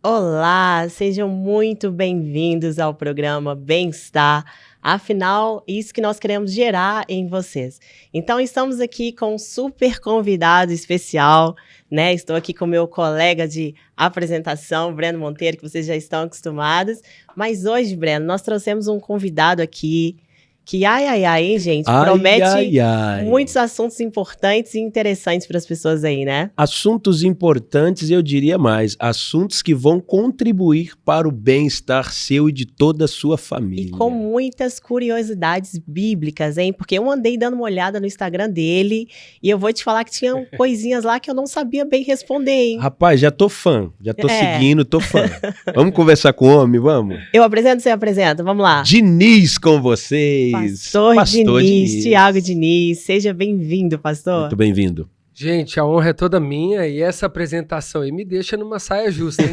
Olá, sejam muito bem-vindos ao programa Bem-Estar. Afinal, isso que nós queremos gerar em vocês. Então, estamos aqui com um super convidado especial, né? Estou aqui com meu colega de apresentação, Breno Monteiro, que vocês já estão acostumados. Mas hoje, Breno, nós trouxemos um convidado aqui que, hein, gente, promete muitos assuntos importantes e interessantes para as pessoas aí, né? Assuntos importantes, eu diria mais, assuntos que vão contribuir para o bem-estar seu e de toda a sua família. E com muitas curiosidades bíblicas, hein? Porque eu andei dando uma olhada no Instagram dele e eu vou te falar que tinham coisinhas lá que eu não sabia bem responder, hein? Rapaz, já tô fã, já tô seguindo, tô fã. Vamos conversar com o homem, vamos? Eu apresento, você apresenta, vamos lá. Diniz com vocês. Pastor Diniz, Thiago Diniz, seja bem-vindo, pastor. Muito bem-vindo. Gente, a honra é toda minha e essa apresentação aí me deixa numa saia justa, hein?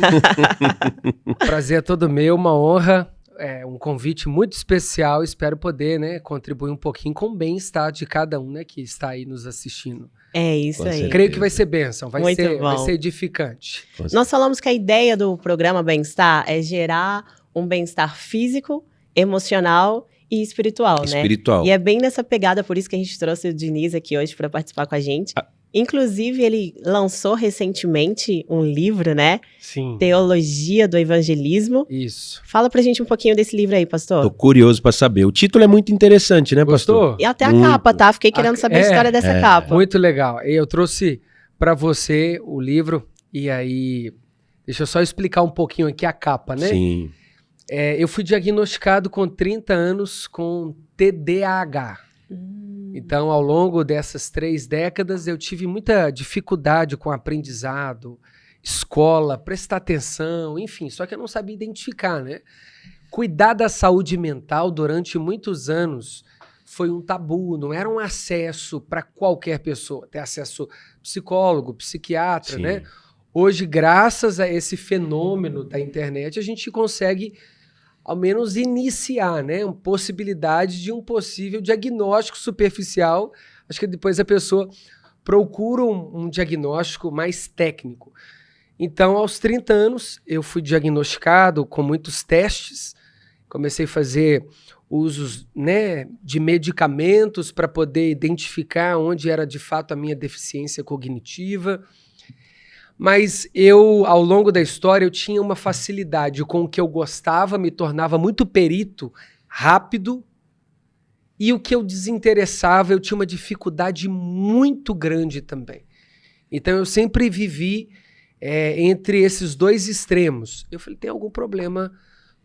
O prazer é todo meu, uma honra, um convite muito especial, espero poder, né, contribuir um pouquinho com o bem-estar de cada um, né, que está aí nos assistindo. É isso Com aí. certeza. Creio que vai ser bênção, vai Muito ser bom. edificante. Nós falamos que a ideia do programa Bem-Estar é gerar um bem-estar físico, emocional e espiritual, né? Espiritual. E é bem nessa pegada, por isso que a gente trouxe o Diniz aqui hoje para participar com a gente. Inclusive, ele lançou recentemente um livro, né? Sim. Teologia do Evangelismo. Isso. Fala pra gente um pouquinho desse livro aí, pastor. Tô curioso para saber. O título é muito interessante, né, pastor? Gostou? E até a Muito. capa, tá? Fiquei querendo saber a história dessa capa. Muito legal. Eu trouxe para você o livro e aí, deixa eu só explicar um pouquinho aqui a capa, né? Sim. Eu fui diagnosticado com 30 anos com TDAH. Então, ao longo dessas 3 décadas, eu tive muita dificuldade com aprendizado, escola, prestar atenção, enfim, só que eu não sabia identificar, né? Cuidar da saúde mental durante muitos anos foi um tabu, não era um acesso para qualquer pessoa, ter acesso psicólogo, psiquiatra, Sim. né? Hoje, graças a esse fenômeno da internet, a gente consegue ao menos iniciar, né, uma possibilidade de um possível diagnóstico superficial. Acho que depois a pessoa procura um diagnóstico mais técnico. Então, aos 30 anos, eu fui diagnosticado com muitos testes, comecei a fazer usos, né, de medicamentos para poder identificar onde era de fato a minha deficiência cognitiva. Mas eu, ao longo da história, eu tinha uma facilidade com o que eu gostava, me tornava muito perito, rápido, e o que eu desinteressava, eu tinha uma dificuldade muito grande também. Então eu sempre vivi entre esses 2 extremos. Eu falei, tem algum problema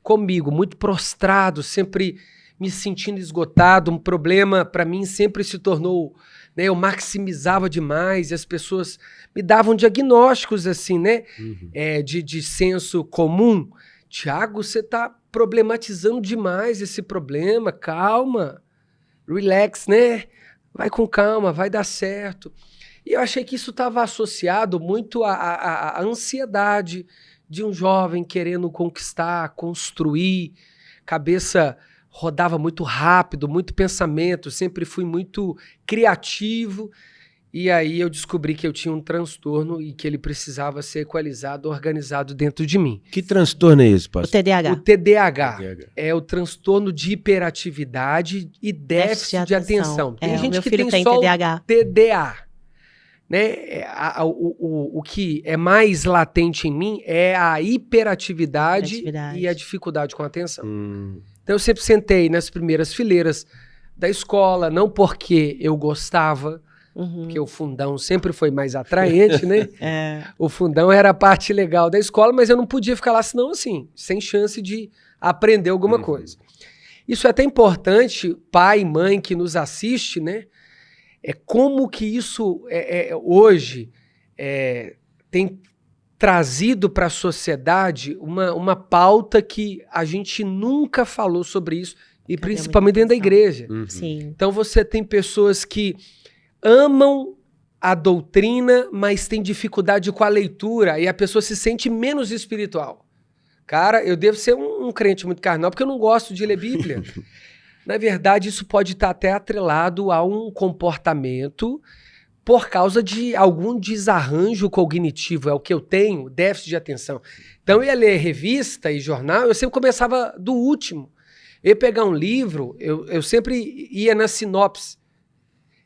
comigo, muito prostrado, sempre me sentindo esgotado, um problema para mim sempre se tornou, né, eu maximizava demais e as pessoas me davam diagnósticos assim, né, de senso comum. Tiago, você está problematizando demais esse problema, calma, relax, né, vai com calma, vai dar certo. E eu achei que isso estava associado muito à ansiedade de um jovem querendo conquistar, construir, cabeça rodava muito rápido, muito pensamento, sempre fui muito criativo. E aí eu descobri que eu tinha um transtorno e que ele precisava ser equalizado, organizado dentro de mim. Que transtorno é esse, O pastor? TDAH. O TDAH é o transtorno de hiperatividade e déficit de atenção. Tem gente meu que filho tem tem só TDAH. o TDA. Né? O que é mais latente em mim é a hiperatividade e a dificuldade com a atenção. Então eu sempre sentei nas primeiras fileiras da escola, não porque eu gostava, porque o fundão sempre foi mais atraente, né? O fundão era a parte legal da escola, mas eu não podia ficar lá senão assim, sem chance de aprender alguma coisa. Isso é até importante, pai e mãe que nos assiste, né? Como que isso hoje tem trazido para a sociedade uma pauta que a gente nunca falou sobre isso, e principalmente dentro da igreja. Sim. Então você tem pessoas que amam a doutrina, mas tem dificuldade com a leitura, e a pessoa se sente menos espiritual. Cara, eu devo ser um crente muito carnal, porque eu não gosto de ler Bíblia. Na verdade, isso pode estar até atrelado a um comportamento por causa de algum desarranjo cognitivo, é o que eu tenho, déficit de atenção. Então eu ia ler revista e jornal, eu sempre começava do último. Eu ia pegar um livro, eu sempre ia na sinopse.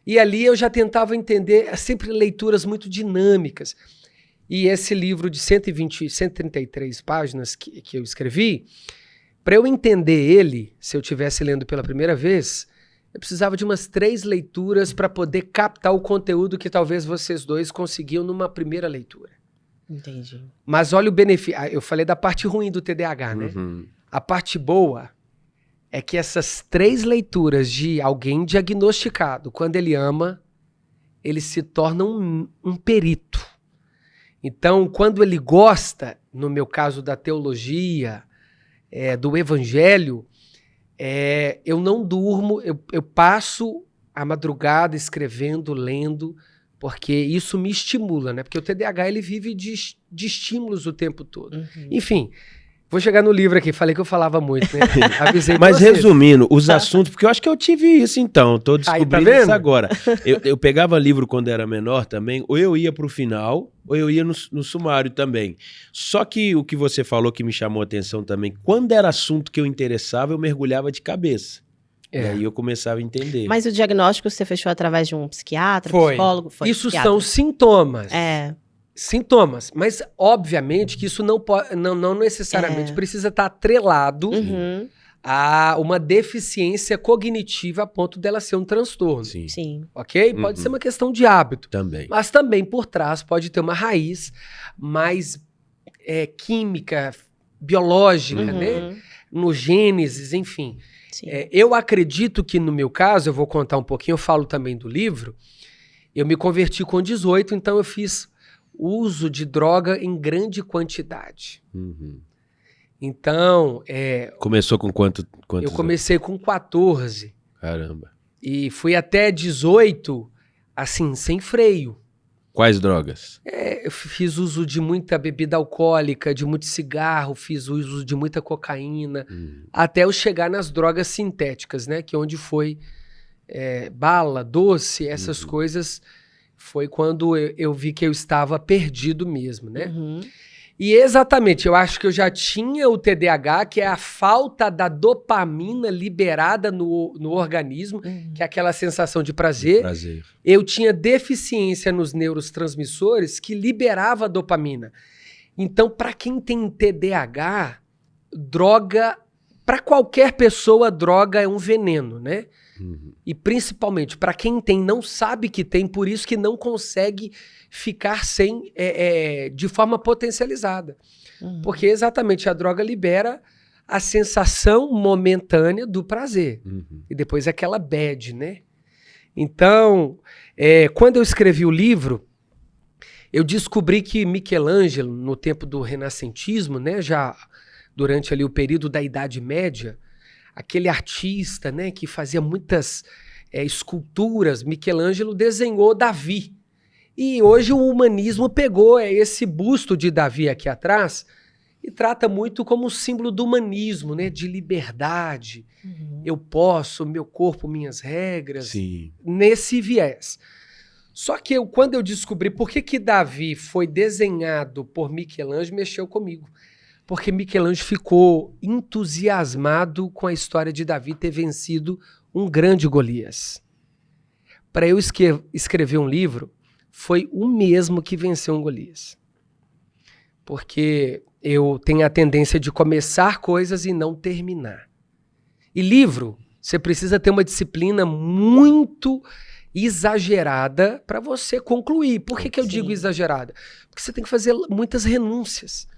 E ali eu já tentava entender, sempre leituras muito dinâmicas. E esse livro de 133 páginas que eu escrevi, para eu entender ele, se eu estivesse lendo pela primeira vez, eu precisava de umas 3 leituras para poder captar o conteúdo que talvez vocês dois conseguiam numa primeira leitura. Entendi. Mas olha o benefício. Eu falei da parte ruim do TDAH, né? A parte boa é que essas 3 leituras de alguém diagnosticado, quando ele ama, ele se torna um perito. Então, quando ele gosta, no meu caso da teologia, do evangelho, eu não durmo, eu passo a madrugada escrevendo, lendo, porque isso me estimula, né? Porque o TDAH ele vive de estímulos o tempo todo. Enfim, vou chegar no livro aqui, falei que eu falava muito, né? Avisei pra Mas vocês. resumindo, os assuntos, porque eu acho que eu tive isso então, tô descobrindo vendo? isso agora. Eu pegava livro quando era menor também, ou eu ia pro final, ou eu ia no sumário também. Só que o que você falou que me chamou a atenção também, quando era assunto que eu interessava, eu mergulhava de cabeça. E aí eu começava a entender. Mas o diagnóstico você fechou através de um psiquiatra, Foi. psicólogo? Foi. Isso psiquiatra. são sintomas. Sintomas, mas obviamente que isso não necessariamente precisa estar atrelado a uma deficiência cognitiva a ponto dela ser um transtorno. Sim. Ok? Pode ser uma questão de hábito. Também. Mas também por trás pode ter uma raiz mais química, biológica, né? No gênesis, enfim. Eu acredito que no meu caso, eu vou contar um pouquinho, eu falo também do livro, eu me converti com 18, então eu fiz uso de droga em grande quantidade. Então... Começou com quantos eu comecei com 14. Caramba. E fui até 18, assim, sem freio. Quais drogas? Eu fiz uso de muita bebida alcoólica, de muito cigarro, fiz uso de muita cocaína, até eu chegar nas drogas sintéticas, né? Que onde foi bala, doce, essas coisas, foi quando eu vi que eu estava perdido mesmo, né? E exatamente, eu acho que eu já tinha o TDAH, que é a falta da dopamina liberada no organismo, que é aquela sensação de prazer. Eu tinha deficiência nos neurotransmissores que liberava a dopamina. Então, para quem tem TDAH, droga, para qualquer pessoa, droga é um veneno, né? E principalmente, para quem tem, não sabe que tem, por isso que não consegue ficar sem, de forma potencializada. Porque exatamente a droga libera a sensação momentânea do prazer. E depois aquela bad, né? Então, quando eu escrevi o livro, eu descobri que Michelangelo, no tempo do renascentismo, né, já durante ali o período da Idade Média, aquele artista, né, que fazia muitas esculturas, Michelangelo desenhou Davi. E hoje o humanismo pegou esse busto de Davi aqui atrás e trata muito como um símbolo do humanismo, né, de liberdade. Eu posso, meu corpo, minhas regras, nesse viés. Só que quando eu descobri por que Davi foi desenhado por Michelangelo, mexeu comigo. Porque Michelangelo ficou entusiasmado com a história de Davi ter vencido um grande Golias. Para eu escrever um livro, foi o mesmo que venceu um Golias. Porque eu tenho a tendência de começar coisas e não terminar. E livro, você precisa ter uma disciplina muito exagerada para você concluir. Por que eu digo exagerada? Porque você tem que fazer muitas renúncias.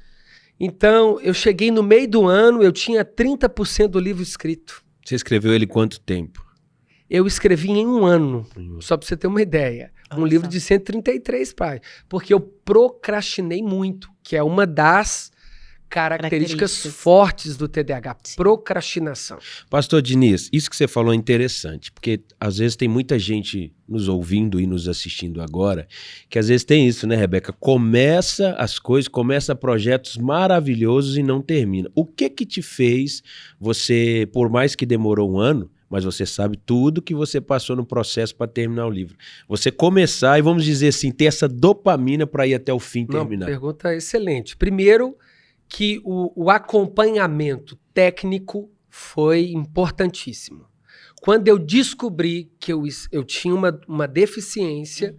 Então, eu cheguei no meio do ano, eu tinha 30% do livro escrito. Você escreveu ele quanto tempo? Eu escrevi em 1 ano, só para você ter uma ideia. Um livro de 133 páginas. Porque eu procrastinei muito, que é uma das características fortes do TDAH. Procrastinação. Pastor Diniz, isso que você falou é interessante, porque às vezes tem muita gente nos ouvindo e nos assistindo agora, que às vezes tem isso, né, Rebeca? Começa as coisas, começa projetos maravilhosos e não termina. O que te fez você, por mais que demorou 1 ano, mas você sabe tudo que você passou no processo para terminar o livro. Você começar e, vamos dizer assim, ter essa dopamina para ir até o fim terminar. Pergunta excelente. Primeiro, que o acompanhamento técnico foi importantíssimo. Quando eu descobri que eu tinha uma deficiência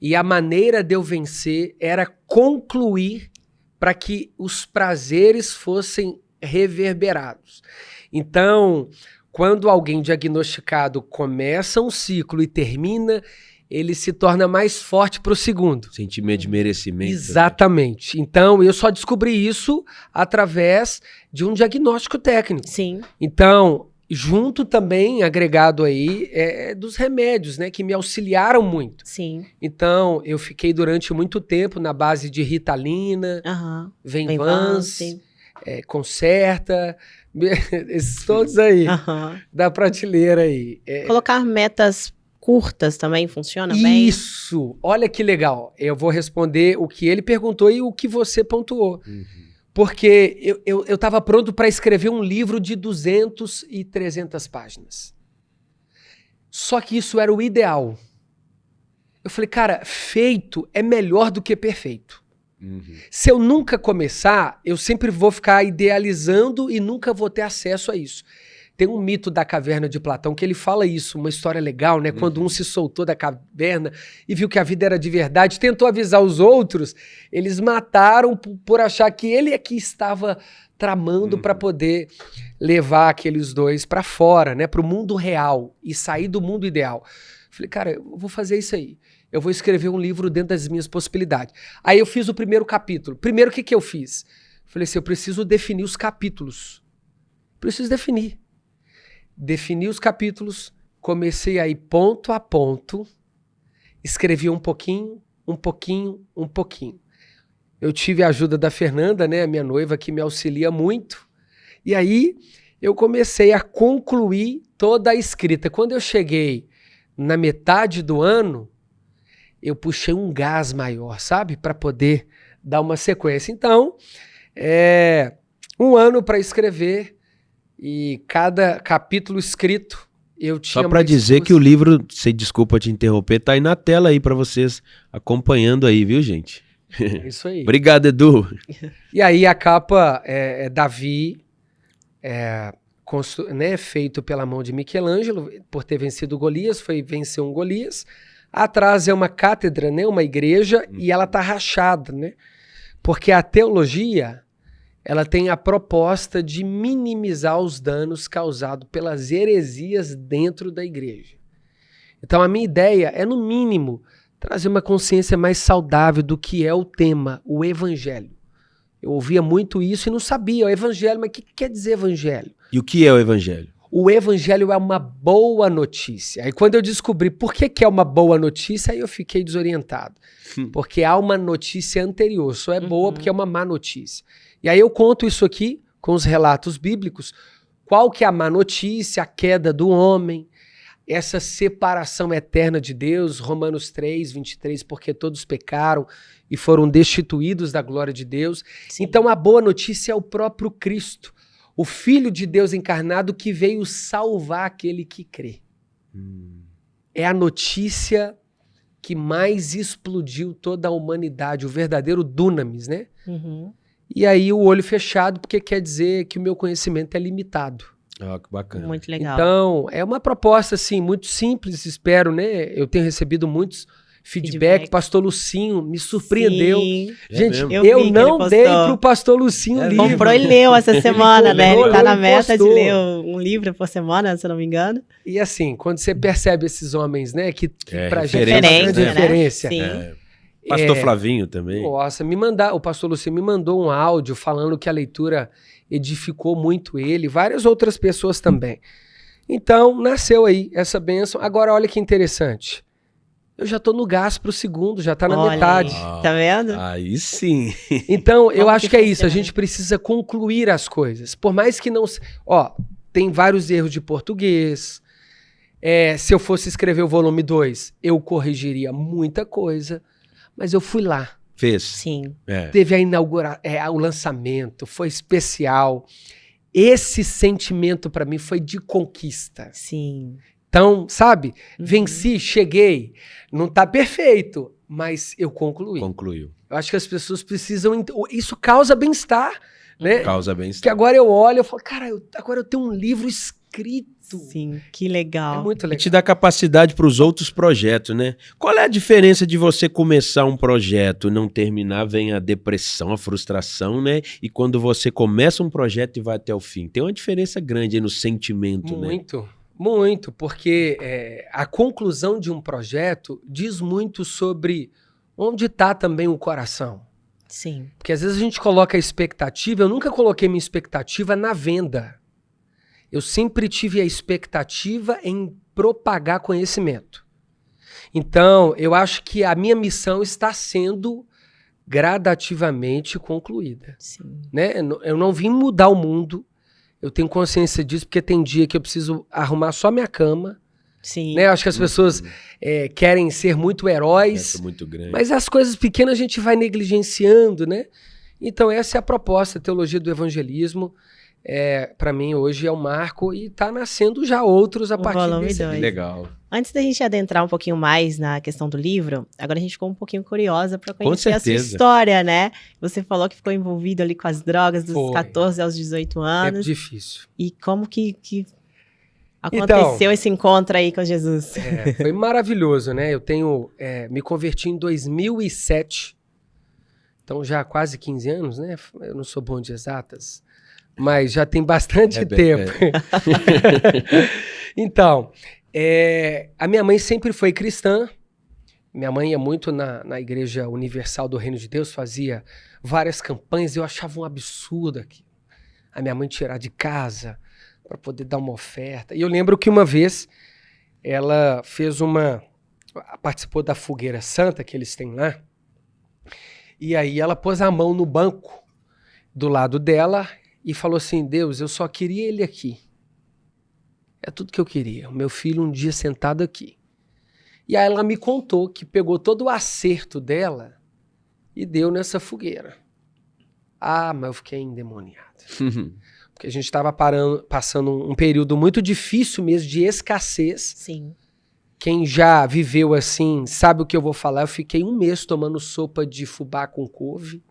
e a maneira de eu vencer era concluir para que os prazeres fossem reverberados. Então, quando alguém diagnosticado começa um ciclo e termina, ele se torna mais forte para o segundo. Sentimento de merecimento. Exatamente. Então, eu só descobri isso através de um diagnóstico técnico. Sim. Então, junto também, agregado aí, dos remédios, né, que me auxiliaram muito. Sim. Então, eu fiquei durante muito tempo na base de Ritalina, Venvance, Concerta, esses todos aí, da prateleira aí. Colocar metas curtas também funciona bem? Isso! Olha que legal. Eu vou responder o que ele perguntou e o que você pontuou. Porque eu estava pronto para escrever um livro de 200 e 300 páginas. Só que isso era o ideal. Eu falei, cara, feito é melhor do que perfeito. Se eu nunca começar, eu sempre vou ficar idealizando e nunca vou ter acesso a isso. Tem um mito da caverna de Platão que ele fala isso, uma história legal, né? Quando um se soltou da caverna e viu que a vida era de verdade, tentou avisar os outros, eles mataram por achar que ele é que estava tramando para poder levar aqueles dois para fora, né? Para o mundo real e sair do mundo ideal. Falei, cara, eu vou fazer isso aí. Eu vou escrever um livro dentro das minhas possibilidades. Aí eu fiz o primeiro capítulo. Primeiro, o que eu fiz? Falei assim, eu preciso definir os capítulos. Preciso definir. Defini os capítulos, comecei a ir ponto a ponto, escrevi um pouquinho, um pouquinho, um pouquinho. Eu tive a ajuda da Fernanda, né, a minha noiva, que me auxilia muito. E aí eu comecei a concluir toda a escrita. Quando eu cheguei na metade do ano, eu puxei um gás maior, sabe? Para poder dar uma sequência. Então, um ano para escrever. E cada capítulo escrito, eu tinha... Só para dizer que o livro, se desculpa te interromper, tá aí na tela aí para vocês acompanhando aí, viu, gente? É isso aí. Obrigado, Edu. E aí a capa é Davi, né, feito pela mão de Michelangelo, por ter vencido Golias, foi vencer um Golias. Atrás é uma cátedra, né, uma igreja, e ela tá rachada, né? Porque a teologia... ela tem a proposta de minimizar os danos causados pelas heresias dentro da igreja. Então a minha ideia é, no mínimo, trazer uma consciência mais saudável do que é o tema, o evangelho. Eu ouvia muito isso e não sabia, o evangelho, mas o que quer dizer evangelho? E o que é o evangelho? O evangelho é uma boa notícia. Aí quando eu descobri por que é uma boa notícia, aí eu fiquei desorientado. Porque há uma notícia anterior, só é boa porque é uma má notícia. E aí eu conto isso aqui com os relatos bíblicos, qual que é a má notícia, a queda do homem, essa separação eterna de Deus, Romanos 3, 23, porque todos pecaram e foram destituídos da glória de Deus. Sim. Então a boa notícia é o próprio Cristo, o Filho de Deus encarnado que veio salvar aquele que crê. É a notícia que mais explodiu toda a humanidade, o verdadeiro dunamis, né? E aí o olho fechado, porque quer dizer que o meu conhecimento é limitado. Ah, que bacana. Muito legal. Então, é uma proposta, assim, muito simples, espero, né? Eu tenho recebido muitos feedback. Pastor Lucinho me surpreendeu. Sim. Gente, eu eu não dei pro Pastor Lucinho o livro. Comprou e leu essa semana, né? Ele tá na meta de postou. ler um livro por semana, se eu não me engano. E assim, quando você percebe esses homens, né? Que pra gente referência, é uma grande né? referência. Sim. Pastor Flavinho também. Nossa, o pastor Lucinho me mandou um áudio falando que a leitura edificou muito ele, várias outras pessoas também. Então, nasceu aí essa bênção. Agora, olha que interessante. Eu já tô no gás pro segundo, já tá na metade. Tá vendo? Aí sim. Então, eu Como acho que é isso. A funciona? gente precisa concluir as coisas. Por mais que não... tem vários erros de português. Se eu fosse escrever o volume 2, eu corrigiria muita coisa. Mas eu fui lá. Fez. Sim. Teve a inauguração, o lançamento, foi especial. esse sentimento para mim foi de conquista. Sim. Então, sabe, venci, cheguei, não tá perfeito, mas eu concluí. Concluiu. Eu acho que as pessoas precisam, isso causa bem-estar, né? Causa bem-estar. Que agora eu olho e falo, cara, agora eu tenho um livro escrito. Sim, que legal. É muito E legal. te dá capacidade para os outros projetos, né? Qual é a diferença de você começar um projeto e não terminar, vem a depressão, a frustração, né? E quando você começa um projeto e vai até o fim. Tem uma diferença grande aí no sentimento, né? Muito, porque a conclusão de um projeto diz muito sobre onde está também o coração. Sim. Porque às vezes a gente coloca a expectativa, eu nunca coloquei minha expectativa na venda. Eu sempre tive a expectativa em propagar conhecimento. Então, eu acho que a minha missão está sendo gradativamente concluída. Sim. Né? Eu não vim mudar o mundo, eu tenho consciência disso, porque tem dia que eu preciso arrumar só minha cama. Sim. Né? Eu acho que as pessoas querem ser muito heróis, Muito grande. mas as coisas pequenas a gente vai negligenciando, né? Então essa é a proposta, a teologia do evangelismo. Para mim hoje é um marco e está nascendo já outros a partir volume desse. 2. Legal. Antes da gente adentrar um pouquinho mais na questão do livro, agora a gente ficou um pouquinho curiosa para conhecer a sua certeza. história, né? Você falou que ficou envolvido ali com as drogas dos Foi. 14 aos 18 É anos. difícil. E como que aconteceu esse encontro aí com Jesus? Foi maravilhoso, né? Eu me converti em 2007, então já há quase 15 anos, né? Eu não sou bom de exatas, mas já tem bastante tempo. Então, a minha mãe sempre foi cristã. Minha mãe ia muito na Igreja Universal do Reino de Deus, fazia várias campanhas, eu achava um absurdo aquilo. A minha mãe tirar de casa para poder dar uma oferta. E eu lembro que uma vez ela participou da fogueira santa que eles têm lá, e aí ela pôs a mão no banco do lado dela e falou assim: Deus, eu só queria ele aqui. É tudo que eu queria, o meu filho um dia sentado aqui. E aí ela me contou que pegou todo o acerto dela e deu nessa fogueira. Ah, mas eu fiquei endemoniado. Porque a gente estava passando um período muito difícil mesmo, de escassez. Sim. Quem já viveu assim sabe o que eu vou falar. Eu fiquei um mês tomando sopa de fubá com couve,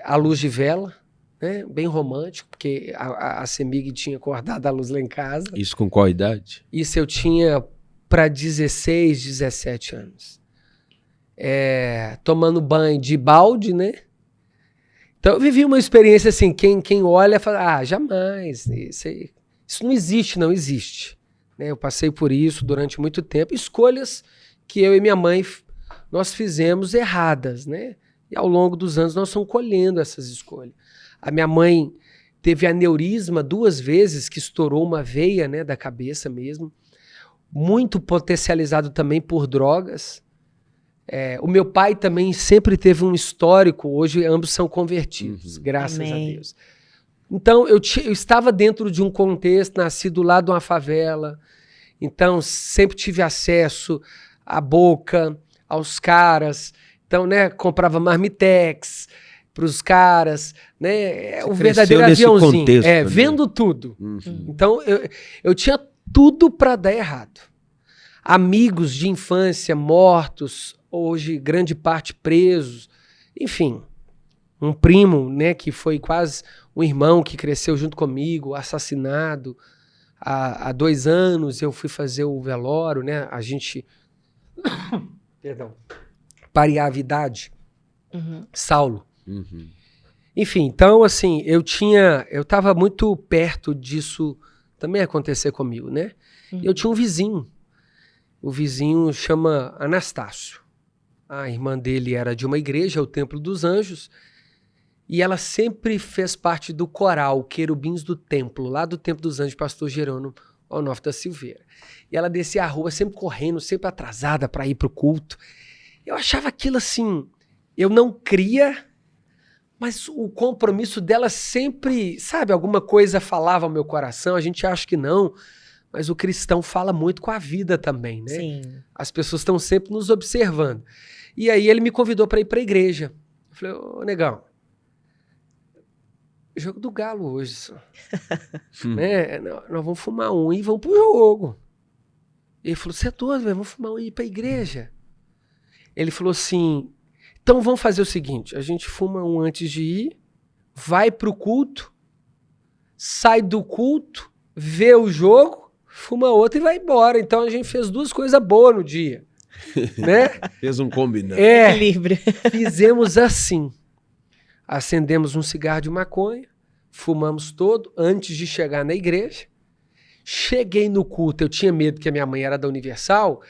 à luz de vela, né? Bem romântico, porque a Semig tinha acordado a luz lá em casa. Isso com qual idade? Isso eu tinha para 16, 17 anos. Tomando banho de balde, né? Então eu vivi uma experiência assim, quem olha fala, jamais, isso não existe, não existe. Né? Eu passei por isso durante muito tempo, escolhas que eu e minha mãe, nós fizemos erradas, né? E ao longo dos anos nós estamos colhendo essas escolhas. A minha mãe teve aneurisma 2 vezes, que estourou uma veia, né, da cabeça mesmo, muito potencializado também por drogas. O meu pai também sempre teve um histórico, hoje ambos são convertidos, graças Amém. a Deus. Então eu estava dentro de um contexto, nasci do lado de uma favela, então sempre tive acesso à boca, aos caras, então, né, comprava marmitex para os caras, né, o verdadeiro aviãozinho, contexto, né? vendo tudo. Então eu tinha tudo para dar errado. Amigos de infância mortos, hoje grande parte presos, enfim, um primo, né, que foi quase um irmão que cresceu junto comigo, assassinado. Há 2 anos eu fui fazer o velório, né, a gente, perdão, pareava a idade, Saulo. Enfim, então assim, eu estava muito perto disso também acontecer comigo, né? Eu tinha um vizinho, o vizinho chama Anastácio. A irmã dele era de uma igreja, o Templo dos Anjos, e ela sempre fez parte do coral Querubins do Templo, lá do Templo dos Anjos, pastor Jerônimo Onofre da Silveira. E ela descia a rua sempre correndo, sempre atrasada para ir para o culto. Eu achava aquilo assim, eu não cria, mas o compromisso dela sempre, sabe, alguma coisa falava ao meu coração, a gente acha que não, mas o cristão fala muito com a vida também, né? Sim. As pessoas estão sempre nos observando. E aí ele me convidou para ir para a igreja. Eu falei, ô negão, Jogo do Galo hoje, só. Né? Nós vamos fumar um e vamos pro jogo. Ele falou, você é doido, velho, vamos fumar um e ir pra igreja. Ele falou assim, então vamos fazer o seguinte, a gente fuma um antes de ir, vai pro culto, sai do culto, vê o jogo, fuma outro e vai embora. Então a gente fez 2 coisas boas no dia. Né? Fez um combinado. Equilíbrio. Fizemos assim. Acendemos um cigarro de maconha, fumamos todo antes de chegar na igreja. Cheguei no culto, eu tinha medo que a minha mãe era da Universal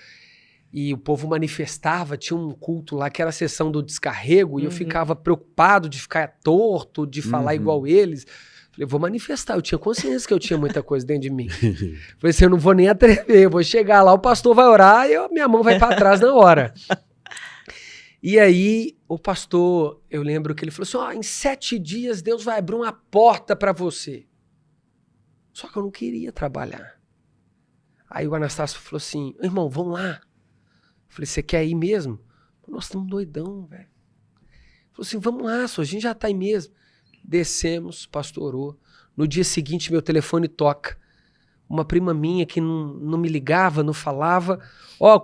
e o povo manifestava, tinha um culto lá que era a sessão do descarrego e eu ficava preocupado de ficar torto, de falar igual eles. Falei, vou manifestar, eu tinha consciência que eu tinha muita coisa dentro de mim. Falei assim, eu não vou nem atrever, eu vou chegar lá, o pastor vai orar e minha mão vai para trás na hora. E aí, o pastor, eu lembro que ele falou assim, em 7 dias Deus vai abrir uma porta para você. Só que eu não queria trabalhar. Aí o Anastácio falou assim, irmão, vamos lá. Eu falei, você quer ir mesmo? Nós estamos doidão, velho. Ele falou assim, vamos lá, a gente já tá aí mesmo. Descemos, o pastor orou. No dia seguinte, meu telefone toca. Uma prima minha que não me ligava, não falava.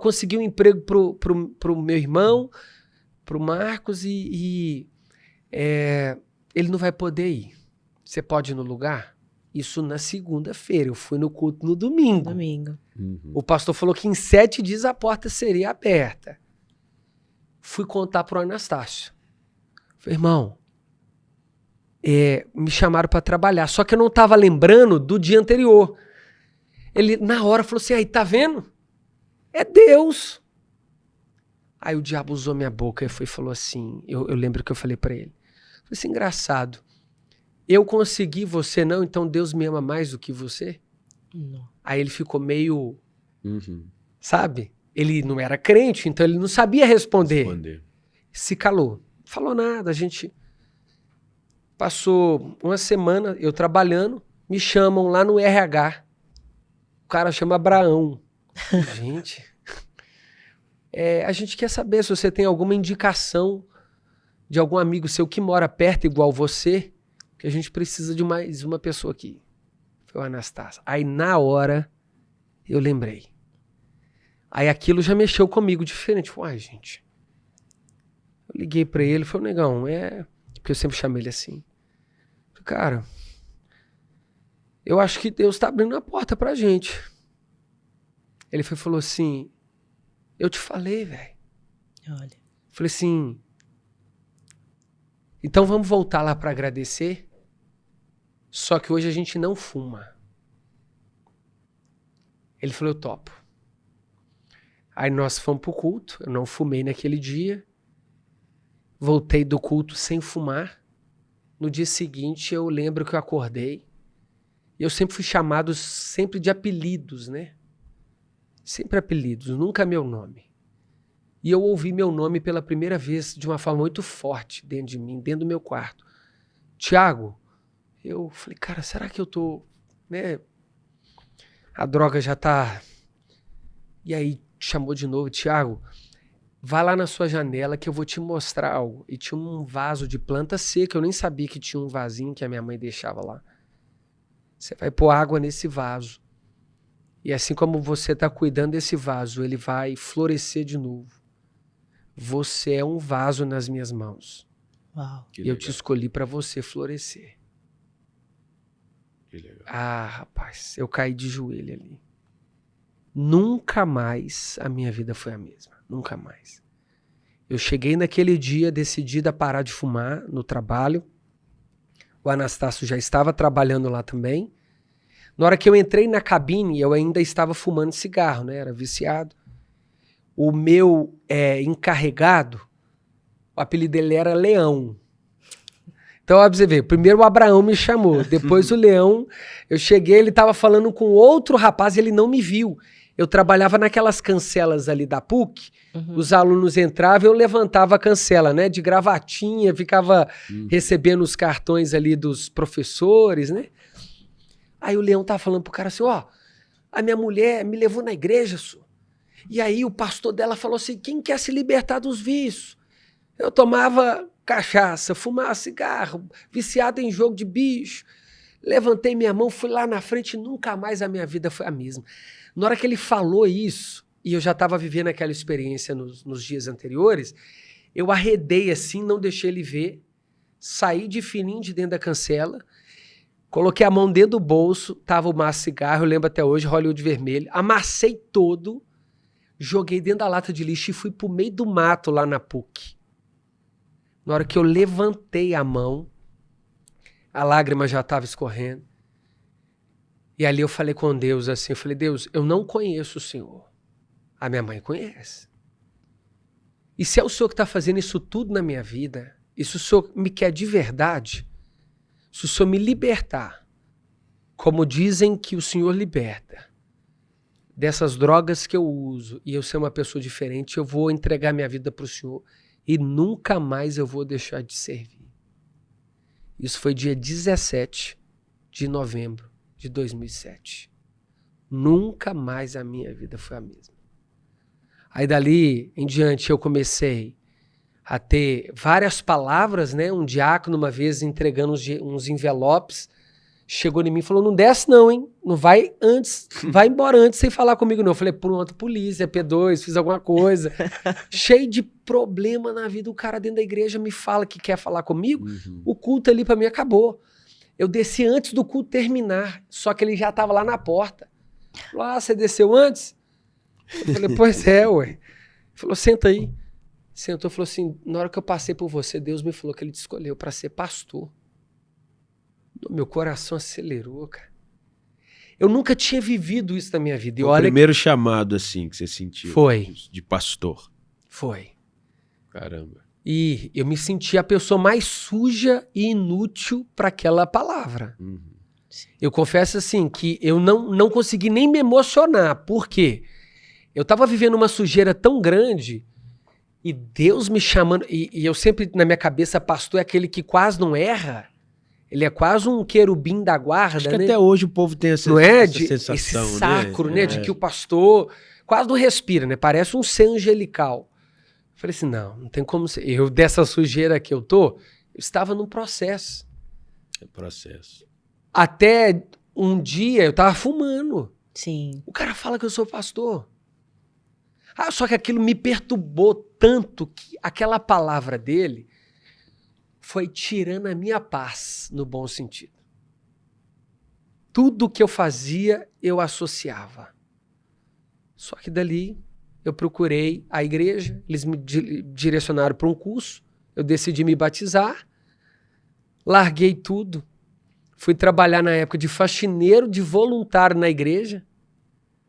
Consegui um emprego pro meu irmão, pro Marcos, e ele não vai poder ir. Você pode ir no lugar? Isso na segunda-feira. Eu fui no culto no domingo. O pastor falou que em 7 dias a porta seria aberta. Fui contar pro Anastácio. Falei, irmão, me chamaram para trabalhar. Só que eu não estava lembrando do dia anterior. Ele, na hora, falou assim, aí, tá vendo? É Deus. Aí o diabo usou minha boca e falou assim, eu lembro que eu falei para ele. Falei assim, engraçado. Eu consegui, você não, então Deus me ama mais do que você? Não. Aí ele ficou meio, sabe? Ele não era crente, então ele não sabia responder. Se calou. Falou nada, a gente passou uma semana, eu trabalhando, me chamam lá no RH. O cara chama Abraão. Gente, a gente quer saber se você tem alguma indicação de algum amigo seu que mora perto igual você, que a gente precisa de mais uma pessoa aqui. Foi o Anastácio. Aí na hora eu lembrei. Aí aquilo já mexeu comigo diferente. Falei, gente. Eu liguei pra ele, falei, negão, porque eu sempre chamei ele assim. Falei, cara, eu acho que Deus tá abrindo a porta pra gente. Ele falou assim, eu te falei, velho. Olha. Falei assim, então vamos voltar lá pra agradecer? Só que hoje a gente não fuma. Ele falou, eu topo. Aí nós fomos pro culto, eu não fumei naquele dia. Voltei do culto sem fumar. No dia seguinte eu lembro que eu acordei. E eu sempre fui chamado sempre de apelidos, né? Sempre apelidos, nunca meu nome. E eu ouvi meu nome pela primeira vez de uma forma muito forte dentro de mim, dentro do meu quarto. Tiago. Eu falei, cara, será que eu tô, né? A droga já tá... E aí chamou de novo, Tiago, vai lá na sua janela que eu vou te mostrar algo. E tinha um vaso de planta seca, eu nem sabia que tinha um vasinho que a minha mãe deixava lá. Você vai pôr água nesse vaso. E assim como você tá cuidando desse vaso, ele vai florescer de novo. Você é um vaso nas minhas mãos. Uau. E eu te escolhi para você florescer. Ah, rapaz, eu caí de joelho ali. Nunca mais a minha vida foi a mesma. Nunca mais. Eu cheguei naquele dia decidida a parar de fumar no trabalho. O Anastácio já estava trabalhando lá também. Na hora que eu entrei na cabine, eu ainda estava fumando cigarro, né? Era viciado. O meu encarregado, o apelido dele era Leão. Então, ó, pra você ver, primeiro o Abraão me chamou, depois o Leão, eu cheguei, ele tava falando com outro rapaz e ele não me viu. Eu trabalhava naquelas cancelas ali da PUC, os alunos entravam, eu levantava a cancela, né, de gravatinha, ficava recebendo os cartões ali dos professores, né. Aí o Leão tava falando pro cara assim, a minha mulher me levou na igreja, senhor. E aí o pastor dela falou assim, quem quer se libertar dos vícios? Eu tomava cachaça, fumava cigarro, viciado em jogo de bicho. Levantei minha mão, fui lá na frente e nunca mais a minha vida foi a mesma. Na hora que ele falou isso, e eu já estava vivendo aquela experiência nos dias anteriores, eu arredei assim, não deixei ele ver, saí de fininho de dentro da cancela, coloquei a mão dentro do bolso, tava o maço de cigarro, eu lembro até hoje, Hollywood vermelho, amassei todo, joguei dentro da lata de lixo e fui pro meio do mato lá na PUC. Na hora que eu levantei a mão, a lágrima já estava escorrendo. E ali eu falei com Deus assim, eu falei, Deus, eu não conheço o Senhor. A minha mãe conhece. E se é o Senhor que está fazendo isso tudo na minha vida, e se o Senhor me quer de verdade, se o Senhor me libertar, como dizem que o Senhor liberta, dessas drogas que eu uso, e eu ser uma pessoa diferente, eu vou entregar minha vida para o Senhor e nunca mais eu vou deixar de servir. Isso foi dia 17 de novembro de 2007. Nunca mais a minha vida foi a mesma. Aí dali em diante eu comecei a ter várias palavras, né? Um diácono uma vez entregando uns envelopes, chegou em mim e falou, não desce não, hein? Não vai antes, vai embora antes sem falar comigo não. Eu falei, pronto, polícia, P2, fiz alguma coisa. Cheio de problema na vida, o cara dentro da igreja me fala que quer falar comigo, o culto ali pra mim acabou. Eu desci antes do culto terminar, só que ele já tava lá na porta. Falou, ah, você desceu antes? Eu falei, pois é, ué. Ele falou, senta aí. Sentou e falou assim, na hora que eu passei por você, Deus me falou que ele te escolheu para ser pastor. Meu coração acelerou, cara. Eu nunca tinha vivido isso na minha vida. E o primeiro chamado, assim, que você sentiu. Foi. De pastor. Foi. Caramba. E eu me senti a pessoa mais suja e inútil para aquela palavra. Eu confesso, assim, que eu não consegui nem me emocionar. Por quê? Eu estava vivendo uma sujeira tão grande e Deus me chamando... E eu sempre, na minha cabeça, pastor é aquele que quase não erra. Ele é quase um querubim da guarda, acho que né? até hoje o povo tem essa, não é? essa sensação, esse sacro, né? É. De que o pastor quase não respira, né? Parece um ser angelical. Eu falei assim, não tem como ser. Eu, dessa sujeira que eu estava num processo. É processo. Até um dia eu tava fumando. Sim. O cara fala que eu sou pastor. Ah, só que aquilo me perturbou tanto que aquela palavra dele foi tirando a minha paz, no bom sentido. Tudo que eu fazia, eu associava. Só que dali, eu procurei a igreja, eles me direcionaram para um curso, eu decidi me batizar, larguei tudo, fui trabalhar na época de faxineiro, de voluntário na igreja.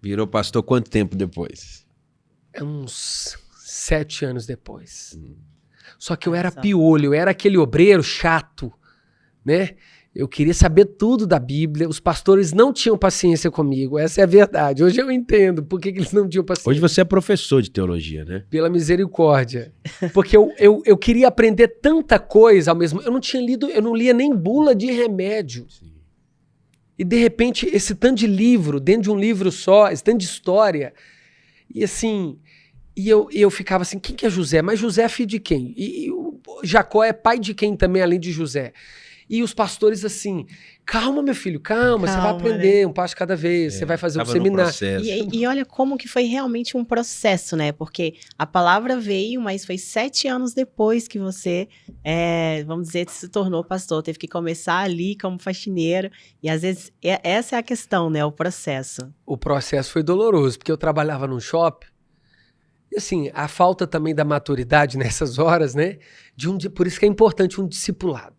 Virou pastor quanto tempo depois? Uns 7 anos depois. Só que eu era piolho, eu era aquele obreiro chato, né? Eu queria saber tudo da Bíblia, os pastores não tinham paciência comigo, essa é a verdade. Hoje eu entendo por que eles não tinham paciência. Hoje você é professor de teologia, né? Pela misericórdia. Porque eu queria aprender tanta coisa ao mesmo... Eu não lia nem bula de remédio. Sim. E de repente, esse tanto de livro, dentro de um livro só, esse tanto de história, e assim... E eu ficava assim, quem que é José? Mas José é filho de quem? E o Jacó é pai de quem também, além de José? E os pastores assim, calma meu filho, calma, você vai aprender, né? Um passo cada vez, você vai fazer um seminário. E olha como que foi realmente um processo, né? Porque a palavra veio, mas foi 7 anos depois que você, vamos dizer, se tornou pastor. Teve que começar ali como faxineiro. E às vezes, essa é a questão, né? O processo. O processo foi doloroso, porque eu trabalhava num shopping. E assim, a falta também da maturidade nessas horas, né? Por isso que é importante um discipulado.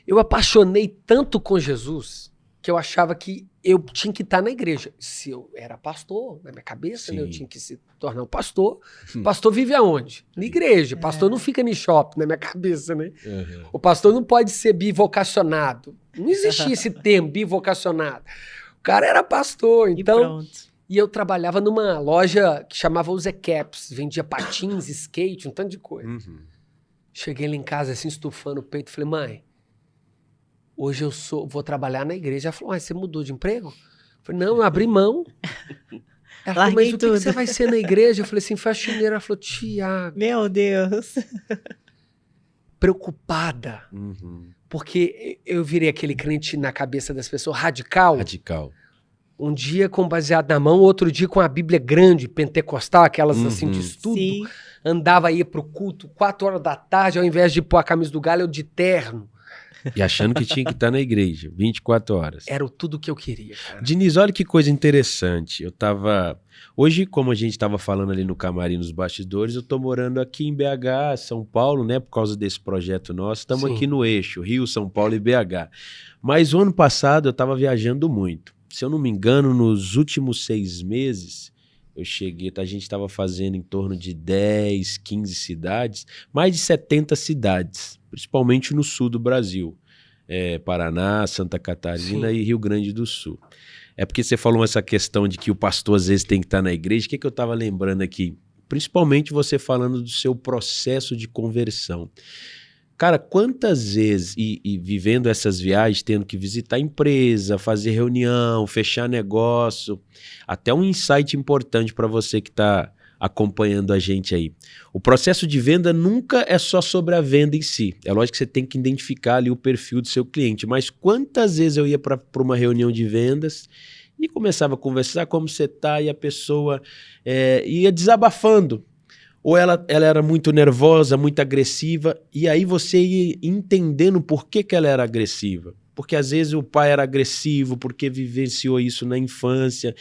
Eu apaixonei tanto com Jesus que eu achava que eu tinha que estar na igreja. Se eu era pastor, na minha cabeça, né, eu tinha que se tornar um pastor. Pastor vive aonde? Na igreja. Pastor não fica no shopping, na minha cabeça, né? O pastor não pode ser bivocacionado. Não existia esse termo, bivocacionado. O cara era pastor, então... E pronto. E eu trabalhava numa loja que chamava Use Caps, vendia patins, skate, um tanto de coisa. Cheguei lá em casa assim, estufando o peito, falei, mãe, hoje eu vou trabalhar na igreja. Ela falou, você mudou de emprego? Eu falei, não, eu abri mão. Ela falou, mas o que você vai ser na igreja? Eu falei assim, faxineira. Ela falou, Tiago. Meu Deus. preocupada. Porque eu virei aquele crente na cabeça das pessoas radical. Um dia com baseado na mão, outro dia com a Bíblia grande, pentecostal, aquelas assim de estudo. Sim. Andava aí pro culto 4 horas da tarde, ao invés de pôr a camisa do Galo, eu de terno. E achando que tinha que estar na igreja, 24 horas. Era tudo que eu queria, cara. Diniz, olha que coisa interessante. Hoje, como a gente estava falando ali no camarim, nos bastidores, eu tô morando aqui em BH, São Paulo, né? Por causa desse projeto nosso. Estamos aqui no eixo, Rio, São Paulo e BH. Mas o ano passado eu estava viajando muito. Se eu não me engano, nos últimos 6 meses, eu cheguei, a gente estava fazendo em torno de 10, 15 cidades, mais de 70 cidades, principalmente no sul do Brasil. Paraná, Santa Catarina e Rio Grande do Sul. É porque você falou essa questão de que o pastor às vezes tem que estar na igreja. O que eu estava lembrando aqui? Principalmente você falando do seu processo de conversão. Cara, quantas vezes, e vivendo essas viagens, tendo que visitar empresa, fazer reunião, fechar negócio, até um insight importante para você que está acompanhando a gente aí. O processo de venda nunca é só sobre a venda em si. É lógico que você tem que identificar ali o perfil do seu cliente, mas quantas vezes eu ia para uma reunião de vendas e começava a conversar como você está e a pessoa ia desabafando. Ou ela era muito nervosa, muito agressiva, e aí você ia entendendo por que ela era agressiva. Porque às vezes o pai era agressivo, porque vivenciou isso na infância.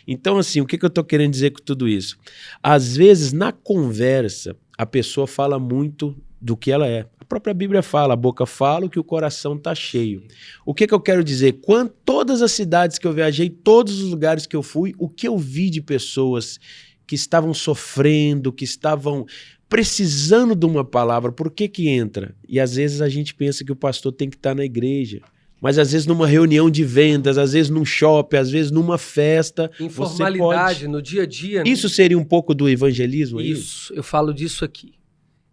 Então, assim, o que eu estou querendo dizer com tudo isso? Às vezes, na conversa, a pessoa fala muito do que ela é. A própria Bíblia fala, a boca fala, o que o coração está cheio. O que eu quero dizer? Todas as cidades que eu viajei, todos os lugares que eu fui, o que eu vi de pessoas que estavam sofrendo, que estavam precisando de uma palavra, por que entra? E às vezes a gente pensa que o pastor tem que estar na igreja, mas às vezes numa reunião de vendas, às vezes num shopping, às vezes numa festa. Informalidade, no dia a dia. Isso seria um pouco do evangelismo? Isso, eu falo disso aqui.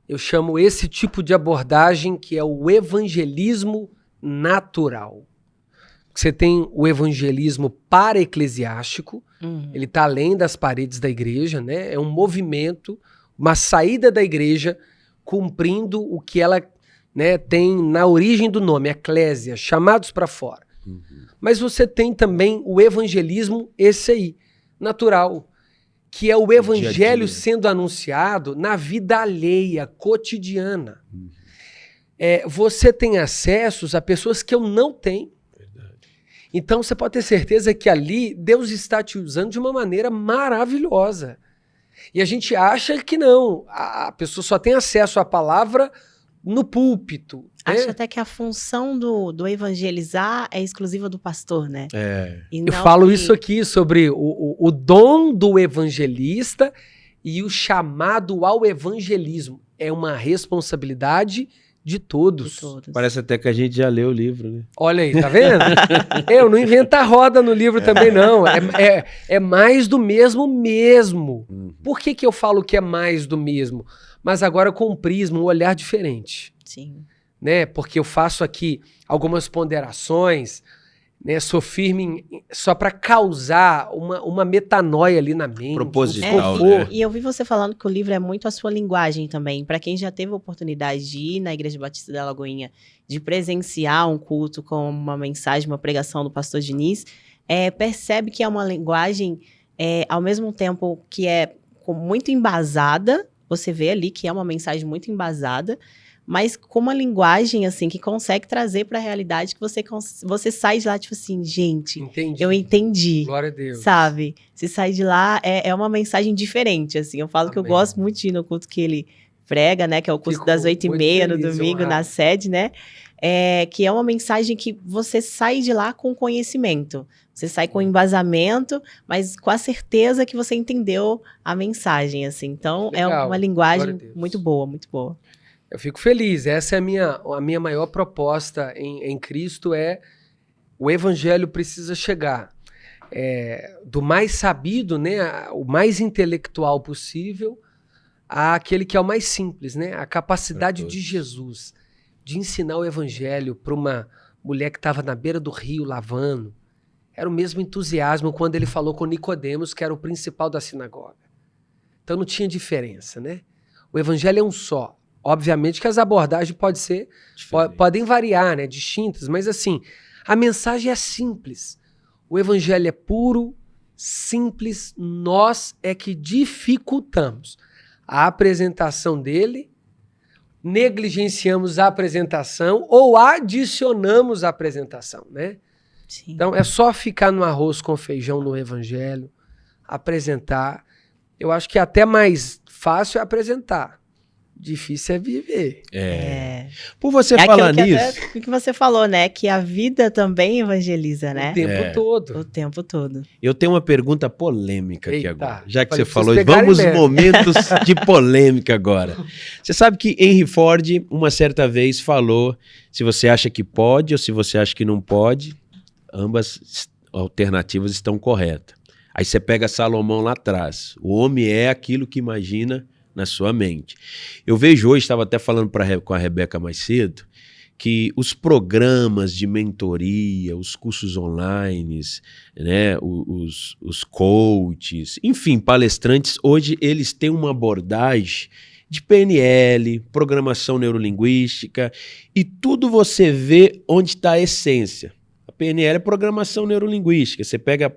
Eu chamo esse tipo de abordagem que é o evangelismo natural. Você tem o evangelismo para-eclesiástico, ele está além das paredes da igreja, né? É um movimento, uma saída da igreja cumprindo o que ela, né, tem na origem do nome, eclésia, chamados para fora. Mas você tem também o evangelismo, esse aí, natural, que é o evangelho sendo anunciado na vida alheia, cotidiana. Você tem acessos a pessoas que eu não tenho. Então você pode ter certeza que ali Deus está te usando de uma maneira maravilhosa. E a gente acha que não. A pessoa só tem acesso à palavra no púlpito. Acho até que a função do evangelizar é exclusiva do pastor, né? Eu falo isso aqui sobre o dom do evangelista e o chamado ao evangelismo. É uma responsabilidade de todos. Parece até que a gente já leu o livro, né? Olha aí, tá vendo? Eu não invento a roda no livro também, não. É mais do mesmo. Por que eu falo que é mais do mesmo? Mas agora com um prisma, um olhar diferente. Sim. Né? Porque eu faço aqui algumas ponderações, né? Sou firme só para causar uma metanoia ali na mente. Proposital, né? E eu vi você falando que o livro é muito a sua linguagem também. Para quem já teve a oportunidade de ir na Igreja Batista da Lagoinha, de presenciar um culto com uma mensagem, uma pregação do pastor Diniz, percebe que é uma linguagem, ao mesmo tempo que é muito embasada, você vê ali que é uma mensagem muito embasada, mas com uma linguagem, assim, que consegue trazer para a realidade que você sai de lá, tipo assim, gente, eu entendi. Glória a Deus. Sabe? Se sai de lá, é uma mensagem diferente, assim. Eu falo que eu gosto muito de ir no culto que ele prega, né? Que é o culto das 8h30 no domingo, na sede, né? Que é uma mensagem que você sai de lá com conhecimento. Você sai com embasamento, mas com a certeza que você entendeu a mensagem, assim. Então, legal. É uma linguagem muito boa, muito boa. Eu fico feliz. Essa é a minha maior proposta em Cristo, o evangelho precisa chegar do mais sabido, né, o mais intelectual possível, àquele que é o mais simples, né, a capacidade de Jesus de ensinar o evangelho para uma mulher que estava na beira do rio lavando. Era o mesmo entusiasmo quando ele falou com Nicodemos, que era o principal da sinagoga. Então não tinha diferença, né? O evangelho é um só. Obviamente que as abordagens podem variar, né? Distintas, mas assim, a mensagem é simples. O evangelho é puro, simples, nós é que dificultamos a apresentação dele, negligenciamos a apresentação ou adicionamos a apresentação, né? Sim. Então é só ficar no arroz com feijão no evangelho, apresentar. Eu acho que até mais fácil é apresentar. Difícil é viver. Por você É falar aquilo nisso... o que você falou, né? Que a vida também evangeliza, né? O tempo todo. O tempo todo. Eu tenho uma pergunta polêmica aqui Eita, agora. Já que falei, você falou, preciso pegar vamos ele mesmo. momentos de polêmica agora. Você sabe que Henry Ford, uma certa vez, falou: se você acha que pode ou se você acha que não pode, ambas alternativas estão corretas. Aí você pega Salomão lá atrás. O homem é aquilo que imagina na sua mente. Eu vejo hoje, estava até falando com a Rebeca mais cedo, que os programas de mentoria, os cursos online, né, os coaches, enfim, palestrantes, hoje eles têm uma abordagem de PNL, programação neurolinguística, e tudo você vê onde está a essência. A PNL é programação neurolinguística. Você pega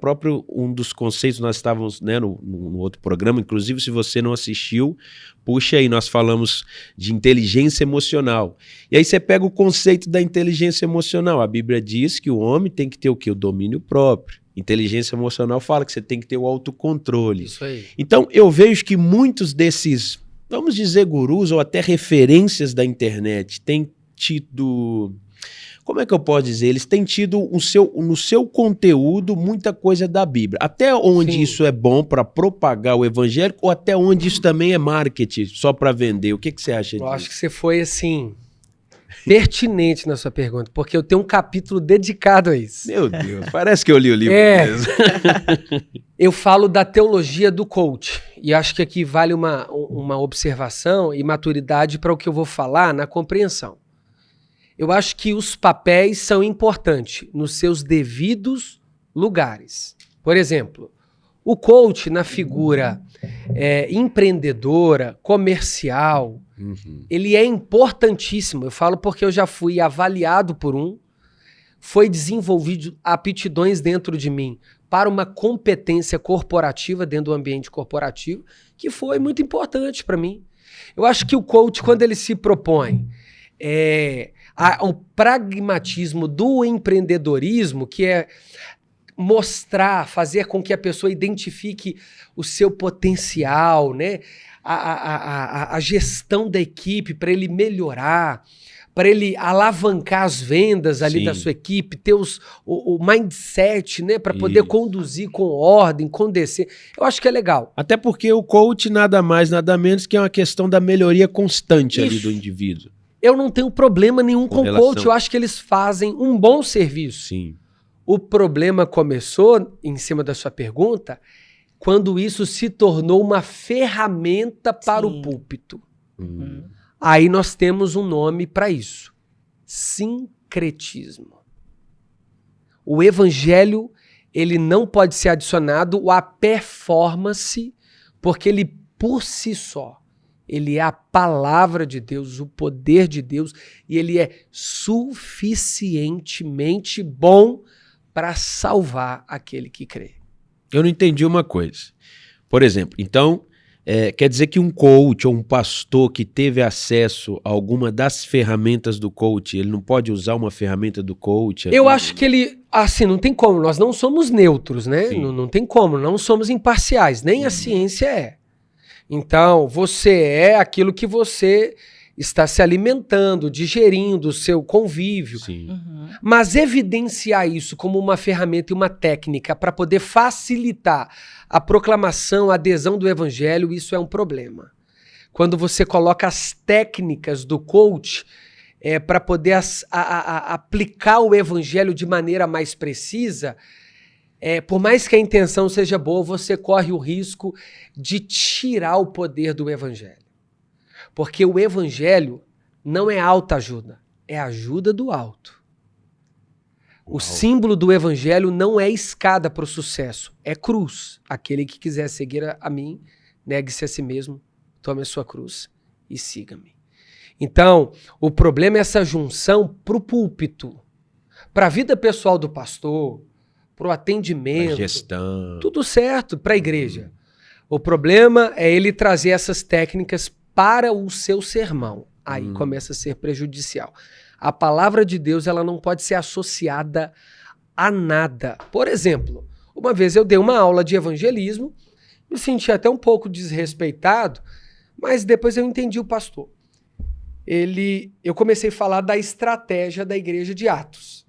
um dos conceitos, nós estávamos, né, no outro programa, inclusive se você não assistiu, puxa aí, nós falamos de inteligência emocional. E aí você pega o conceito da inteligência emocional. A Bíblia diz que o homem tem que ter o quê? O domínio próprio. Inteligência emocional fala que você tem que ter o autocontrole. Isso aí. Então eu vejo que muitos desses, vamos dizer, gurus ou até referências da internet têm tido... Como é que eu posso dizer? Eles têm tido no seu conteúdo muita coisa da Bíblia. Até onde Sim. isso é bom para propagar o evangelho ou até onde isso também é marketing, só para vender? O que você acha disso? Eu acho que você foi, assim, pertinente na sua pergunta, porque eu tenho um capítulo dedicado a isso. Meu Deus, parece que eu li o livro mesmo. Eu falo da teologia do coach, e acho que aqui vale uma observação e maturidade para o que eu vou falar na compreensão. Eu acho que os papéis são importantes nos seus devidos lugares. Por exemplo, o coach na figura empreendedora, comercial, ele é importantíssimo. Eu falo porque eu já fui avaliado por foi desenvolvido aptidões dentro de mim para uma competência corporativa dentro do ambiente corporativo, que foi muito importante para mim. Eu acho que o coach, quando ele se propõe o pragmatismo do empreendedorismo, que é mostrar, fazer com que a pessoa identifique o seu potencial, né? A gestão da equipe para ele melhorar, para ele alavancar as vendas ali Sim. da sua equipe, ter o mindset, né? Para poder conduzir com ordem, condescer. Eu acho que é legal. Até porque o coach nada mais, nada menos que é uma questão da melhoria constante ali do indivíduo. Eu não tenho problema nenhum com o coach, eu acho que eles fazem um bom serviço. Sim. O problema começou, em cima da sua pergunta, quando isso se tornou uma ferramenta para o púlpito. Aí nós temos um nome para isso: sincretismo. O evangelho, ele não pode ser adicionado à performance, porque ele, por si só, ele é a palavra de Deus, o poder de Deus, e ele é suficientemente bom para salvar aquele que crê. Eu não entendi uma coisa. Por exemplo, então, quer dizer que um coach ou um pastor que teve acesso a alguma das ferramentas do coach, ele não pode usar uma ferramenta do coach? Eu acho que ele, assim, não tem como, nós não somos neutros, né? Não tem como, não somos imparciais, nem a ciência é. Então, você é aquilo que você está se alimentando, digerindo, o seu convívio. Mas evidenciar isso como uma ferramenta e uma técnica para poder facilitar a proclamação, a adesão do evangelho, isso é um problema. Quando você coloca as técnicas do coach para poder aplicar o evangelho de maneira mais precisa, por mais que a intenção seja boa, você corre o risco de tirar o poder do evangelho. Porque o evangelho não é autoajuda, é ajuda do alto. O símbolo do evangelho não é escada para o sucesso, é cruz. Aquele que quiser seguir a mim, negue-se a si mesmo, tome a sua cruz e siga-me. Então, o problema é essa junção para o púlpito, para a vida pessoal do pastor, para o atendimento. A gestão. Tudo certo para a igreja. O problema é ele trazer essas técnicas para o seu sermão. Aí começa a ser prejudicial. A palavra de Deus, ela não pode ser associada a nada. Por exemplo, uma vez eu dei uma aula de evangelismo, me senti até um pouco desrespeitado, mas depois eu entendi o pastor. Eu comecei a falar da estratégia da igreja de Atos.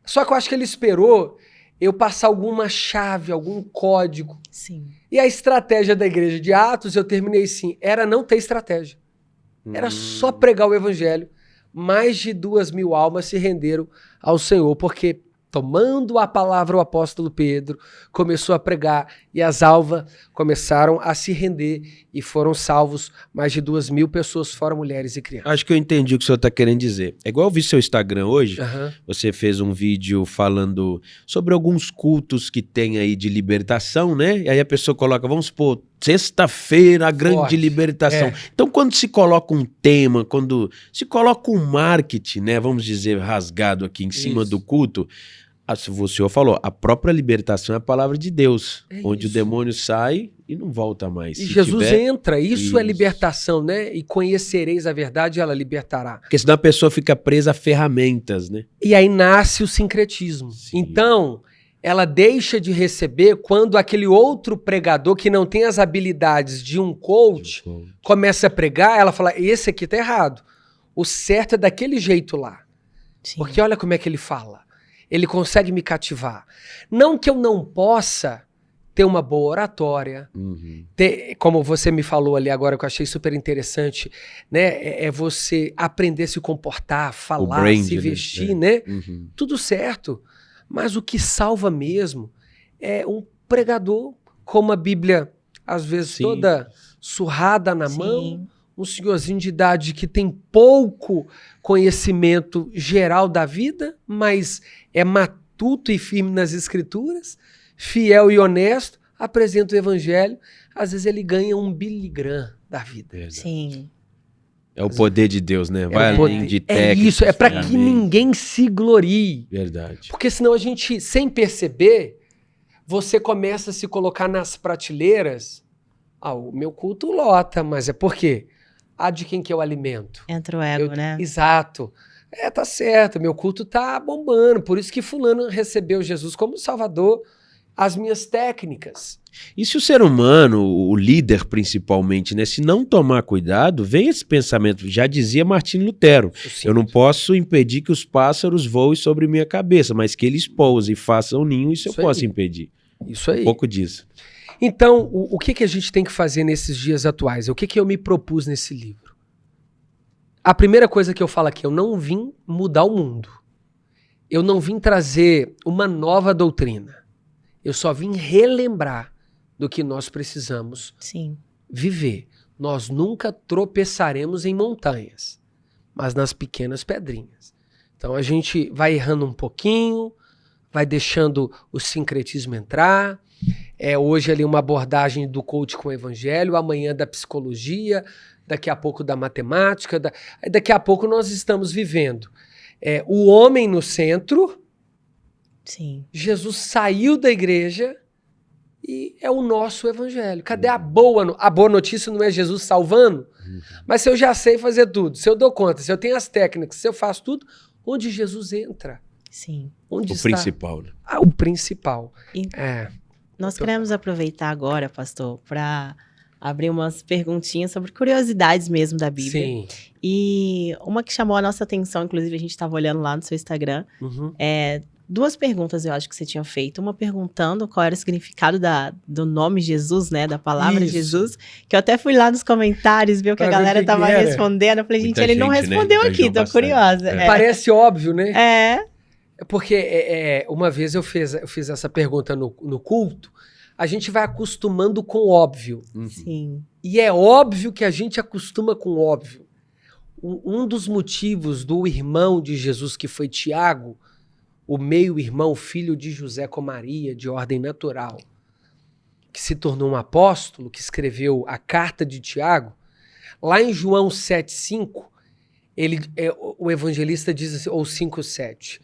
Só que eu acho que ele esperou eu passar alguma chave, algum código. Sim. E a estratégia da igreja de Atos, eu terminei assim, era não ter estratégia. Era só pregar o evangelho. Mais de 2.000 almas se renderam ao Senhor, porque tomando a palavra o apóstolo Pedro começou a pregar e as almas começaram a se render e foram salvos mais de 2.000 pessoas, fora mulheres e crianças. Acho que eu entendi o que o senhor está querendo dizer. É igual eu vi seu Instagram hoje, Uhum. você fez um vídeo falando sobre alguns cultos que tem aí de libertação, né? E aí a pessoa coloca, vamos supor, sexta-feira, a grande Forte. libertação. É. Então, quando se coloca um tema, quando se coloca um marketing, né? Vamos dizer, rasgado aqui em cima Isso. do culto, o senhor falou, a própria libertação é a palavra de Deus, É onde isso. o demônio sai e não volta mais. E Se Jesus tiver- entra, isso é Isso. libertação, né? E conhecereis a verdade, ela libertará. Porque senão a pessoa fica presa a ferramentas, né? E aí nasce o sincretismo. Sim. Então, ela deixa de receber quando aquele outro pregador que não tem as habilidades de um coach começa a pregar, ela fala, esse aqui tá errado. O certo é daquele jeito lá. Sim. Porque olha como é que ele fala. Ele consegue me cativar. Não que eu não possa ter uma boa oratória, Uhum. como você me falou ali agora, que eu achei super interessante, né? É você aprender a se comportar, falar, brand, se né? vestir, né? Uhum. Tudo certo. Mas o que salva mesmo é um pregador, como a Bíblia, às vezes Sim. toda surrada na Sim. mão, um senhorzinho de idade que tem pouco conhecimento geral da vida, mas é matuto e firme nas escrituras, fiel e honesto, apresenta o evangelho, às vezes ele ganha 1 biligram da vida. Verdade. Sim. É o poder de Deus, né? Vai É o além poder. de É técnicas, isso, é para que ferramentas. ninguém se glorie. Verdade. Porque senão a gente, sem perceber, você começa a se colocar nas prateleiras. Ah, o meu culto lota, mas é por quê? Ah, de quem que eu alimento? Entra o ego, né? Exato. Tá certo, meu culto tá bombando, por isso que fulano recebeu Jesus como Salvador, as minhas técnicas. E se o ser humano, o líder principalmente, né, se não tomar cuidado, vem esse pensamento, já dizia Martinho Lutero, eu não posso impedir que os pássaros voem sobre minha cabeça, mas que eles pousem e façam um ninho, isso eu Isso posso aí. impedir. Isso aí. Um pouco disso. Então, o que a gente tem que fazer nesses dias atuais? O que eu me propus nesse livro? A primeira coisa que eu falo aqui, eu não vim mudar o mundo. Eu não vim trazer uma nova doutrina. Eu só vim relembrar do que nós precisamos Sim. viver. Nós nunca tropeçaremos em montanhas, mas nas pequenas pedrinhas. Então a gente vai errando um pouquinho, vai deixando o sincretismo entrar. Hoje ali uma abordagem do coach com o evangelho, amanhã da psicologia, daqui a pouco da matemática, daqui a pouco nós estamos vivendo o homem no centro. Sim. Jesus saiu da igreja e é o nosso evangelho. Cadê a boa notícia? Não é Jesus salvando? Mas se eu já sei fazer tudo, se eu dou conta, se eu tenho as técnicas, se eu faço tudo, onde Jesus entra? Sim. Onde O está? principal, né? O principal. E É. nós queremos aproveitar agora, pastor, para abrir umas perguntinhas sobre curiosidades mesmo da Bíblia. Sim. E uma que chamou a nossa atenção, inclusive a gente estava olhando lá no seu Instagram, Uhum. duas perguntas eu acho que você tinha feito. Uma perguntando qual era o significado do nome Jesus, né? Da palavra Isso. Jesus. Que eu até fui lá nos comentários, viu que Pra a ver galera o que tava que era. respondendo. Eu falei, Muita gente, ele não gente, né? respondeu aqui, Engajou tô bastante. curiosa. É. Parece óbvio, né? É. Porque uma vez eu fiz essa pergunta no culto, a gente vai acostumando com o óbvio. Sim. E é óbvio que a gente acostuma com o óbvio. Um dos motivos do irmão de Jesus, que foi Tiago, o meio-irmão, filho de José com Maria, de ordem natural, que se tornou um apóstolo, que escreveu a carta de Tiago, Lá em João 7,5, o evangelista diz assim, ou 5,7,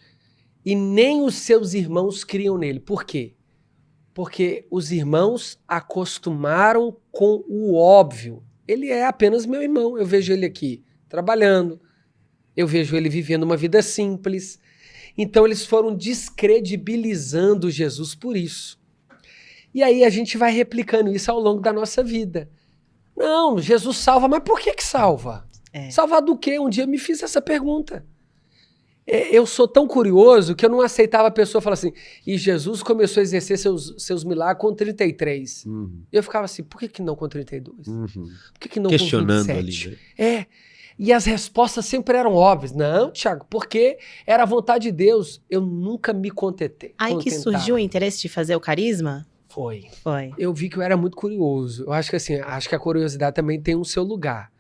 e nem os seus irmãos criam nele. Por quê? Porque os irmãos acostumaram com o óbvio. Ele é apenas meu irmão. Eu vejo ele aqui trabalhando. Eu vejo ele vivendo uma vida simples. Então eles foram descredibilizando Jesus por isso. E aí a gente vai replicando isso ao longo da nossa vida. Não, Jesus salva, mas por que salva? Salvar do quê? Um dia eu me fiz essa pergunta. Eu sou tão curioso que eu não aceitava a pessoa falar assim, e Jesus começou a exercer seus milagres com 33. Eu ficava assim, por que não com 32? Por que não questionando com 27? ali, né? E as respostas sempre eram óbvias. Não, Thiago, porque era a vontade de Deus. Eu nunca me contentei. Aí que surgiu o interesse de fazer o carisma? Foi. Foi. Eu vi que eu era muito curioso. Eu acho que assim, acho que a curiosidade também tem um seu lugar.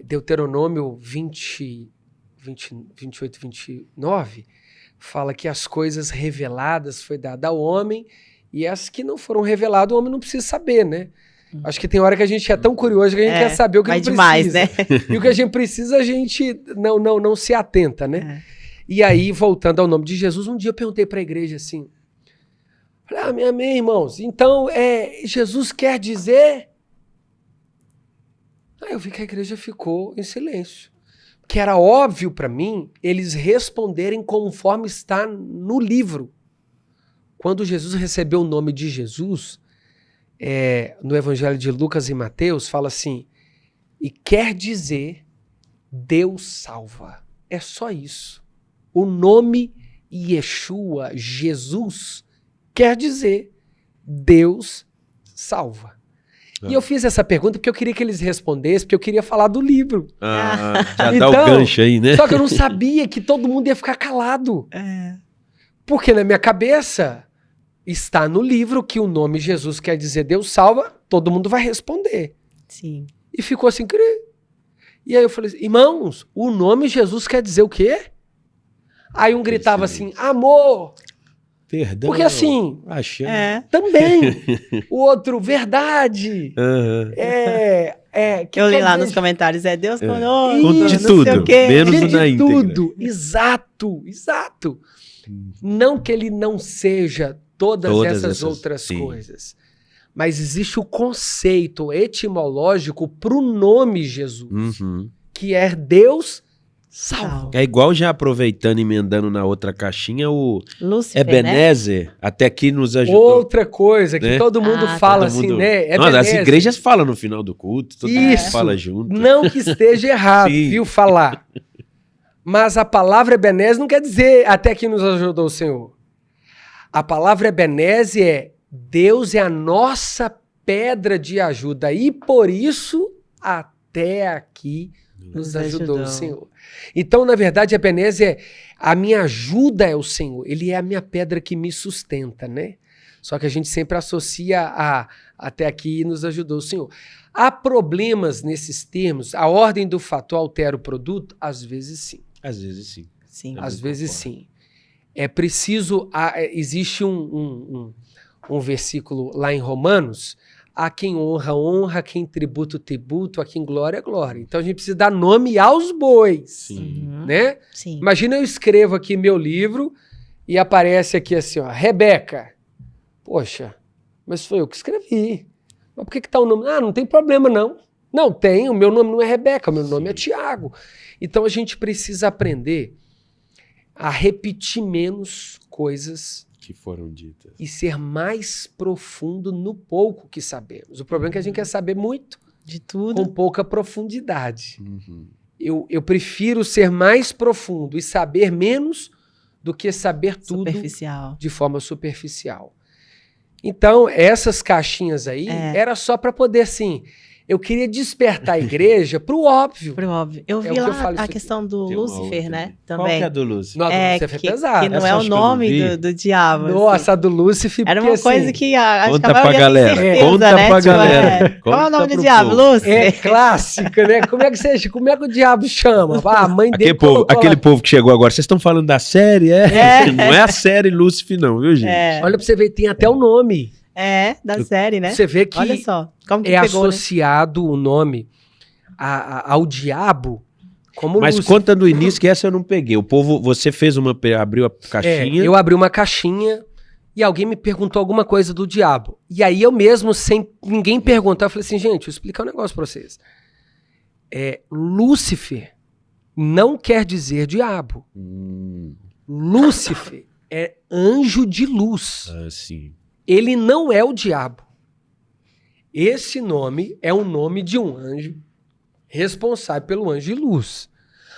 Deuteronômio 28, 29, fala que as coisas reveladas foi dada ao homem e as que não foram reveladas o homem não precisa saber, né? Acho que tem hora que a gente é tão curioso que a gente quer saber o que não precisa. Demais, né? E o que a gente precisa, a gente não se atenta, né? E aí, voltando ao nome de Jesus, um dia eu perguntei para a igreja assim, falei, amém, irmãos, então Jesus quer dizer... Aí eu vi que a igreja ficou em silêncio. Que era óbvio para mim eles responderem conforme está no livro. Quando Jesus recebeu o nome de Jesus, no Evangelho de Lucas e Mateus, fala assim, e quer dizer Deus salva. É só isso. O nome Yeshua, Jesus, quer dizer Deus salva. E eu fiz essa pergunta porque eu queria que eles respondessem, porque eu queria falar do livro. Já dá o gancho aí, né? Só que eu não sabia que todo mundo ia ficar calado. Porque na minha cabeça está no livro que o nome Jesus quer dizer Deus salva, todo mundo vai responder. Sim. E ficou assim, e aí eu falei, irmãos, o nome Jesus quer dizer o quê? Aí um gritava assim, amor. Perdão. Porque assim, também. O outro, verdade. Eu li lá nos comentários, Deus conosco, de não tudo, sei o quê. menos de na íntegra. tudo, exato. Não que ele não seja todas essas outras coisas, mas existe o conceito etimológico para o nome Jesus, que é Deus salva. É igual, já aproveitando e emendando na outra caixinha, o Lúcifer, Ebenezer, até aqui nos ajudou. Outra coisa que né? todo mundo fala todo mundo... assim, né? Não, as igrejas falam no final do culto, todo mundo fala junto. Não que esteja errado, viu, falar. Mas a palavra Ebenezer não quer dizer até que nos ajudou o Senhor. A palavra Ebenezer é Deus é a nossa pedra de ajuda e por isso até aqui nos ajudou o Senhor. Então, na verdade, Ebenezer, a minha ajuda é o Senhor. Ele é a minha pedra que me sustenta, né? Só que a gente sempre associa a até aqui nos ajudou o Senhor. Há problemas nesses termos? A ordem do fator altera o produto? Às vezes sim. Às vezes sim. Às vezes sim. É preciso... existe um versículo lá em Romanos... A quem honra, honra, a quem tributo, tributo, a quem glória, glória. Então a gente precisa dar nome aos bois. Sim. Né? Sim. Imagina eu escrevo aqui meu livro e aparece aqui assim, ó, Rebeca. Poxa, mas foi eu que escrevi. Mas por que tá o nome? Não tem problema não. Não tem, o meu nome não é Rebeca, o meu nome é Tiago. Então a gente precisa aprender a repetir menos coisas que foram ditas. E ser mais profundo no pouco que sabemos. O problema é que a gente quer saber muito. De tudo. Com pouca profundidade. Eu prefiro ser mais profundo e saber menos do que saber tudo de forma superficial. Então, essas caixinhas aí, era só para poder, assim... Eu queria despertar a igreja pro óbvio. Pro óbvio. Eu vi lá a questão do Lúcifer, né? Também. Qual que é do Lúcifer? Não, a do Lúcifer é pesado. Que não é o nome do diabo. Nossa, a do Lúcifer... Era uma coisa que conta pra galera. Conta pra galera. Qual é o nome do diabo? Lúcifer? É clássica, né? Como é que o diabo chama? A mãe dele aquele povo que chegou agora. Vocês estão falando da série? Não é a série Lúcifer não, viu, gente? Olha pra você ver, tem até o nome. Da série, né? Você vê que olha só, como que é pegou, associado o nome ao diabo como Mas Lúcifer. conta do início, que essa eu não peguei. O povo, você abriu a caixinha. Eu abri uma caixinha e alguém me perguntou alguma coisa do diabo. E aí eu mesmo, sem ninguém perguntar, eu falei assim, gente, vou explicar um negócio pra vocês. Lúcifer não quer dizer diabo. Lúcifer é anjo de luz. Ah, sim. Ele não é o diabo. Esse nome é o nome de um anjo responsável pelo anjo de luz.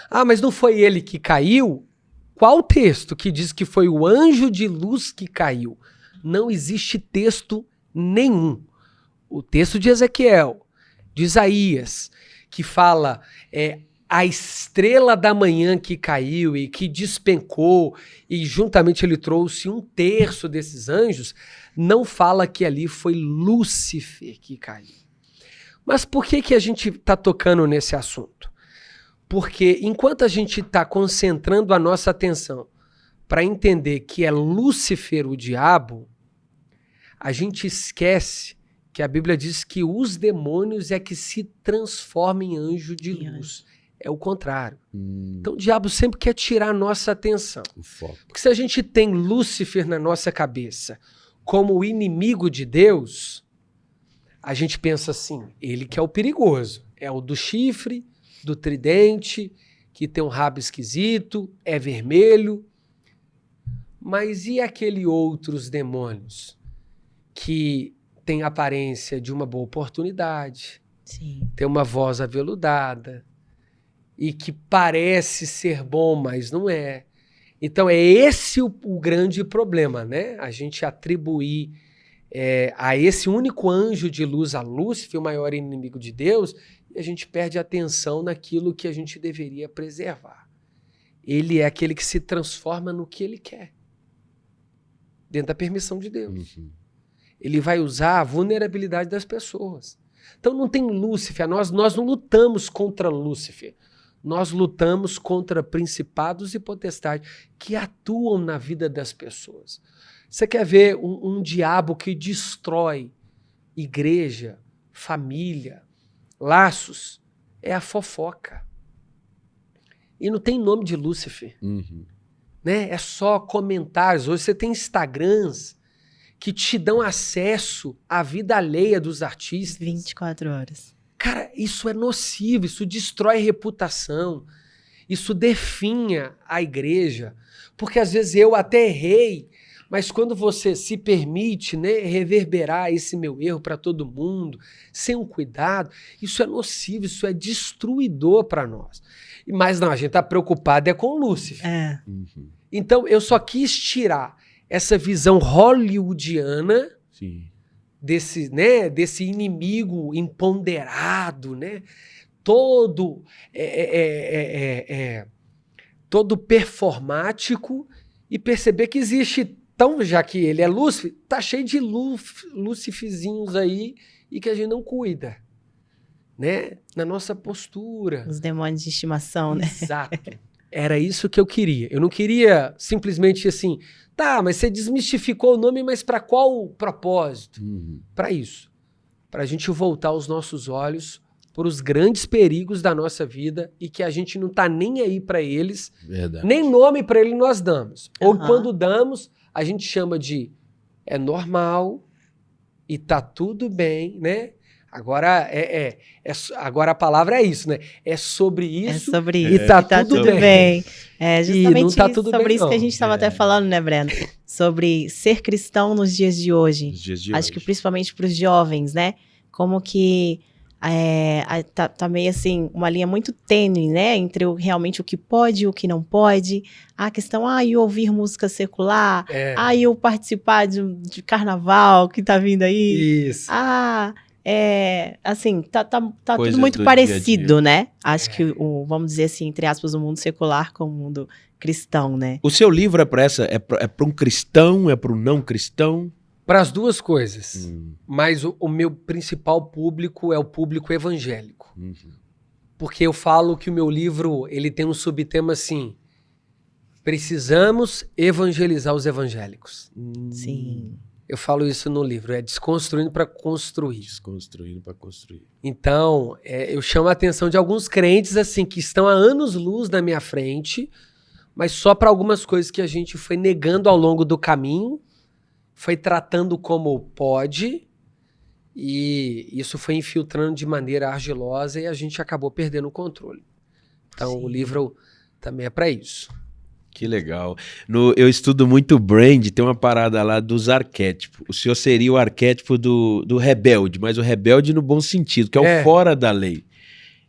Ah, mas não foi ele que caiu? Qual texto que diz que foi o anjo de luz que caiu? Não existe texto nenhum. O texto de Ezequiel, de Isaías, que fala a estrela da manhã que caiu e que despencou e juntamente ele trouxe 1/3 desses anjos, não fala que ali foi Lúcifer que caiu. Mas por que a gente está tocando nesse assunto? Porque enquanto a gente está concentrando a nossa atenção para entender que é Lúcifer o diabo, a gente esquece que a Bíblia diz que os demônios é que se transformam em anjo de luz. É o contrário. Então o diabo sempre quer tirar a nossa atenção. O foco. Porque se a gente tem Lúcifer na nossa cabeça como o inimigo de Deus, a gente pensa assim, ele que é o perigoso, é o do chifre, do tridente, que tem um rabo esquisito, é vermelho. Mas e aqueles outros demônios que tem a aparência de uma boa oportunidade, Sim. tem uma voz aveludada e que parece ser bom, mas não é. Então é esse o grande problema, né? A gente atribuir a esse único anjo de luz, a Lúcifer, o maior inimigo de Deus, e a gente perde atenção naquilo que a gente deveria preservar. Ele é aquele que se transforma no que ele quer, dentro da permissão de Deus. Ele vai usar a vulnerabilidade das pessoas. Então não tem Lúcifer, nós não lutamos contra Lúcifer. Nós lutamos contra principados e potestades que atuam na vida das pessoas. Você quer ver um diabo que destrói igreja, família, laços? É a fofoca. E não tem nome de Lúcifer. Né? É só comentários. Hoje você tem Instagrams que te dão acesso à vida alheia dos artistas. 24 horas. Cara, isso é nocivo, isso destrói reputação, isso definha a igreja, porque às vezes eu até errei, mas quando você se permite, né, reverberar esse meu erro para todo mundo, sem um cuidado, isso é nocivo, isso é destruidor para nós. Mas não, a gente está preocupado com Lúcifer. Então eu só quis tirar essa visão hollywoodiana, Sim. desse inimigo empoderado, né? Todo performático, e perceber que existe, então, já que ele é Lúcifer, tá cheio de Luciferzinhos aí e que a gente não cuida, né? Na nossa postura. Os demônios de estimação, né? Exato. Era isso que eu queria. Eu não queria simplesmente assim, tá, mas você desmistificou o nome, mas para qual propósito? Para isso. Para a gente voltar os nossos olhos para os grandes perigos da nossa vida e que a gente não tá nem aí para eles. Verdade. Nem nome para ele nós damos. Ou quando damos, a gente chama de é normal e tá tudo bem, né? Agora, agora a palavra é isso, né? É sobre isso, e tá tudo bem. É justamente não tá isso, tudo sobre bem, isso não. que a gente estava até falando, né, Breno? Sobre ser cristão nos dias de hoje. Nos dias de Acho hoje. que principalmente para os jovens, né? Como que tá meio assim, uma linha muito tênue, né? Entre realmente o que pode e o que não pode. A questão, e ouvir música secular. E eu participar de carnaval que tá vindo aí. Isso. Assim, tá Coisas tudo muito do parecido, dia a dia. né? Acho que vamos dizer assim, entre aspas, o mundo secular com o mundo cristão, né? O seu livro é para um cristão, é para um não cristão? Para as duas coisas. Mas o meu principal público é o público evangélico. Porque eu falo que o meu livro ele tem um subtema assim: precisamos evangelizar os evangélicos. Sim. Eu falo isso no livro, é desconstruindo para construir. Desconstruindo para construir. Então, eu chamo a atenção de alguns crentes assim que estão há anos-luz na minha frente, mas só para algumas coisas que a gente foi negando ao longo do caminho, foi tratando como pode, e isso foi infiltrando de maneira argilosa e a gente acabou perdendo o controle. Então, Sim. o livro também é para isso. Que legal. Eu estudo muito brand, tem uma parada lá dos arquétipos. O senhor seria o arquétipo do rebelde, mas o rebelde no bom sentido, que é o fora da lei.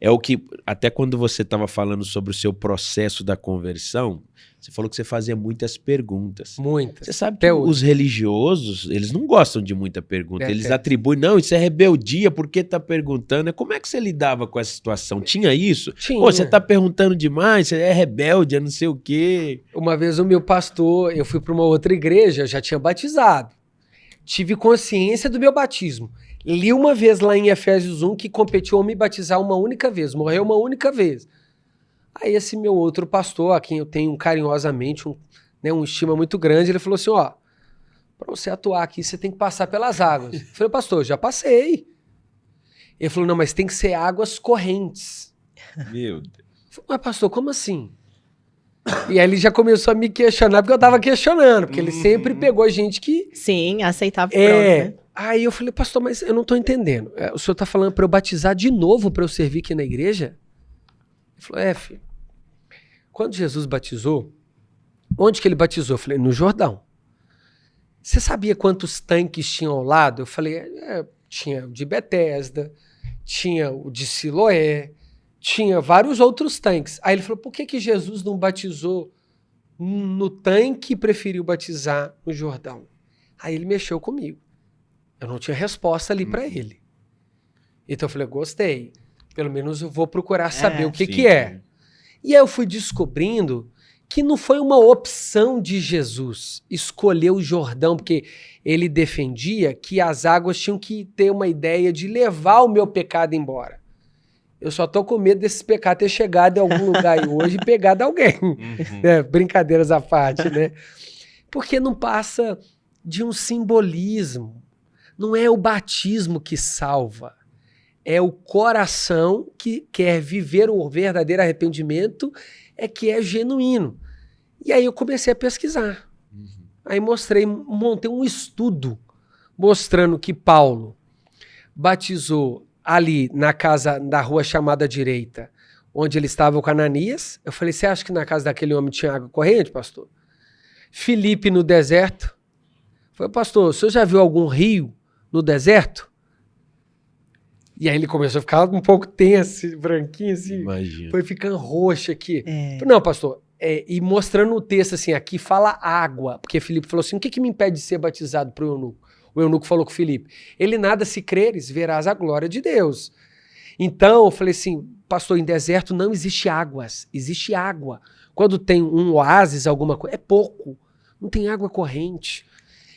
É o que, até quando você estava falando sobre o seu processo da conversão, você falou que você fazia muitas perguntas. Muitas. Você sabe que os religiosos, eles não gostam de muita pergunta. Eles atribuem, não, isso é rebeldia, por que tá perguntando? Como é que você lidava com essa situação? Tinha isso? Tinha. Pô, você tá perguntando demais, você é rebelde, é não sei o quê. Uma vez o meu pastor, eu fui para uma outra igreja, já tinha batizado. Tive consciência do meu batismo. Li uma vez lá em Efésios 1 que competiu a me batizar uma única vez, morreu uma única vez. Aí esse meu outro pastor, a quem eu tenho carinhosamente um estima muito grande, ele falou assim, ó, para você atuar aqui, você tem que passar pelas águas. Eu falei, pastor, já passei. Ele falou, não, mas tem que ser águas correntes. Meu Deus. Eu falei, mas pastor, como assim? E aí ele já começou a me questionar, porque eu tava questionando, porque ele sempre pegou gente que... Sim, aceitava pronto, né? Aí eu falei, pastor, mas eu não tô entendendo. O senhor tá falando para eu batizar de novo para eu servir aqui na igreja? Ele falou, filho, quando Jesus batizou, onde que ele batizou? Eu falei, no Jordão. Você sabia quantos tanques tinham ao lado? Eu falei, tinha o de Betesda, tinha o de Siloé, tinha vários outros tanques. Aí ele falou, por que Jesus não batizou no tanque e preferiu batizar no Jordão? Aí ele mexeu comigo. Eu não tinha resposta ali para ele. Então eu falei, gostei. Pelo menos eu vou procurar saber o que é. E aí eu fui descobrindo que não foi uma opção de Jesus escolher o Jordão, porque ele defendia que as águas tinham que ter uma ideia de levar o meu pecado embora. Eu só tô com medo desse pecado ter chegado em algum lugar aí hoje e pegado alguém. Brincadeiras à parte, né? Porque não passa de um simbolismo. Não é o batismo que salva. É o coração que quer viver o verdadeiro arrependimento, que é genuíno. E aí eu comecei a pesquisar. Aí montei um estudo mostrando que Paulo batizou ali na casa da rua chamada Direita, onde ele estava com Ananias. Eu falei, você acha que na casa daquele homem tinha água corrente, pastor? Filipe no deserto. Eu falei, pastor, o senhor já viu algum rio no deserto? E aí ele começou a ficar um pouco tenso, branquinho assim. Imagina. Foi ficando roxo aqui. Não, pastor. E mostrando o texto assim, aqui fala água. Porque Filipe falou assim, o que me impede de ser batizado para o eunuco? O eunuco falou com Filipe, ele nada se creres, verás a glória de Deus. Então eu falei assim, pastor, em deserto não existe águas, existe água. Quando tem um oásis, alguma coisa, é pouco. Não tem água corrente.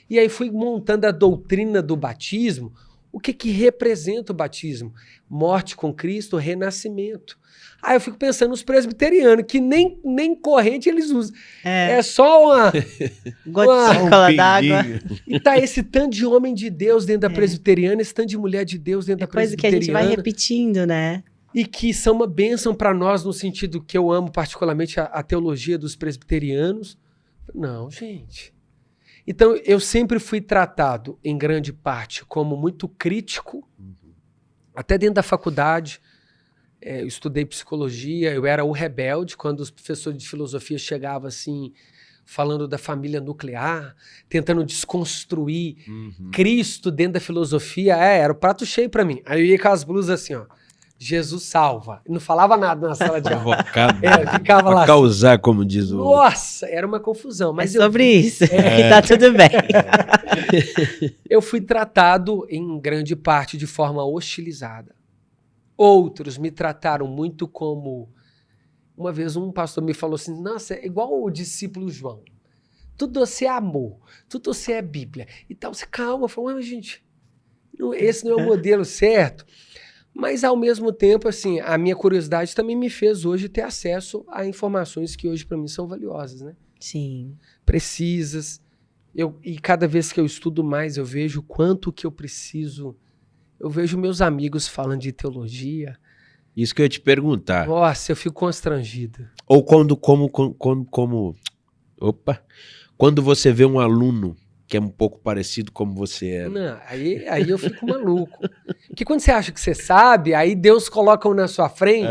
E aí fui montando a doutrina do batismo. O que representa o batismo? Morte com Cristo, renascimento. Aí eu fico pensando nos presbiterianos, que nem corrente eles usam. É só uma gotícula d'água. E tá esse tanto de homem de Deus dentro da presbiteriana, esse tanto de mulher de Deus dentro da presbiteriana. Coisa que a gente vai repetindo, né? E que são uma bênção para nós, no sentido que eu amo particularmente a teologia dos presbiterianos. Não, gente... Então, eu sempre fui tratado, em grande parte, como muito crítico, até dentro da faculdade. Eu estudei psicologia, eu era o rebelde, quando os professores de filosofia chegavam assim, falando da família nuclear, tentando desconstruir Cristo dentro da filosofia. Era o prato cheio para mim. Aí eu ia com as blusas assim, ó. Jesus salva. Não falava nada na sala de aula. Ficava lá. Causar, como diz o... Nossa, era uma confusão. Mas sobre isso. Que tá tudo bem. Eu fui tratado, em grande parte, de forma hostilizada. Outros me trataram muito como... Uma vez um pastor me falou assim, nossa, é igual o discípulo João. Tudo você é amor, tudo você é Bíblia. E tal, você calma. Eu falei, mas gente, esse não é o modelo certo. Mas, ao mesmo tempo, assim, a minha curiosidade também me fez hoje ter acesso a informações que hoje, para mim, são valiosas, né? Sim. Precisas. E cada vez que eu estudo mais, eu vejo o quanto que eu preciso. Eu vejo meus amigos falando de teologia. Isso que eu ia te perguntar. Nossa, eu fico constrangido. Ou quando você vê um aluno que é um pouco parecido como você é. Não, aí eu fico maluco. Porque quando você acha que você sabe, aí Deus coloca um na sua frente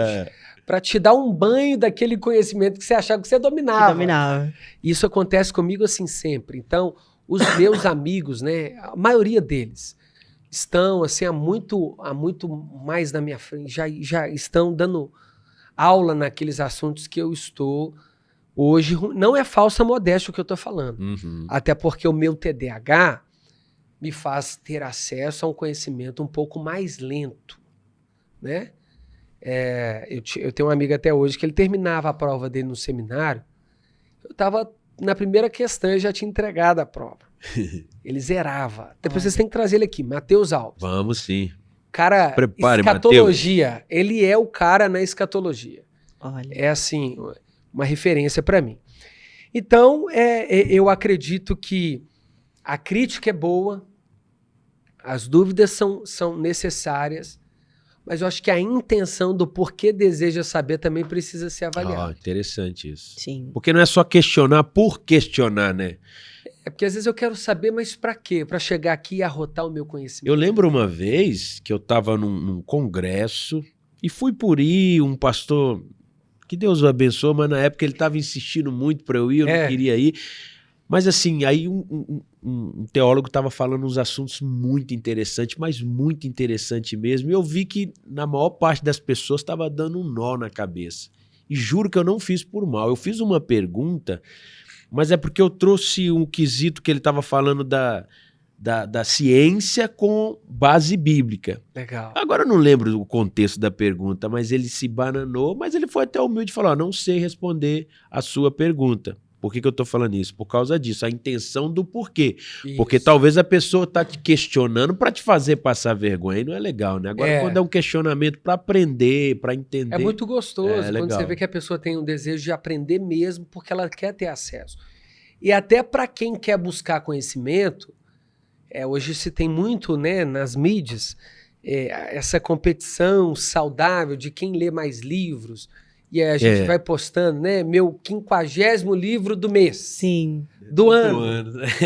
para te dar um banho daquele conhecimento que você achava que você dominava. Isso acontece comigo assim sempre. Então, os meus amigos, né, a maioria deles, estão assim há muito mais na minha frente, já estão dando aula naqueles assuntos que eu estou hoje. Não é falsa modéstia o que eu estou falando, até porque o meu TDAH me faz ter acesso a um conhecimento um pouco mais lento, né? Eu tenho um amigo até hoje que ele terminava a prova dele no seminário, eu estava na primeira questão, eu já tinha entregado a prova. Ele zerava. Depois vocês têm que trazer ele aqui, Matheus Alves. Vamos sim. Cara, prepare, escatologia. Mateus. Ele é o cara na escatologia. Olha. É assim, uma referência para mim. Então, eu acredito que a crítica é boa, as dúvidas são necessárias, mas eu acho que a intenção do porquê deseja saber também precisa ser avaliada. Interessante isso. Sim. Porque não é só questionar por questionar, né? É porque às vezes eu quero saber, mas pra quê? Pra chegar aqui e arrotar o meu conhecimento. Eu lembro uma vez que eu estava num congresso e fui por ir, um pastor, que Deus o abençoe, mas na época ele estava insistindo muito para eu ir, eu não queria ir. Mas assim, aí um teólogo estava falando uns assuntos muito interessantes, mas muito interessante mesmo. E eu vi que na maior parte das pessoas estava dando um nó na cabeça. E juro que eu não fiz por mal. Eu fiz uma pergunta, mas é porque eu trouxe um quesito que ele estava falando da ciência com base bíblica. Legal. Agora eu não lembro o contexto da pergunta, mas ele se bananou, mas ele foi até humilde e falou, não sei responder a sua pergunta. Por que eu estou falando isso? Por causa disso, a intenção do porquê. Isso. Porque talvez a pessoa está te questionando para te fazer passar vergonha, e não é legal, né? Agora, quando é um questionamento para aprender, para entender... É muito gostoso quando legal. Você vê que a pessoa tem um desejo de aprender mesmo, porque ela quer ter acesso. E até para quem quer buscar conhecimento, hoje se tem muito, né, nas mídias, essa competição saudável de quem lê mais livros. E aí a gente vai postando, né? Meu 50º livro do mês. Sim. Do ano.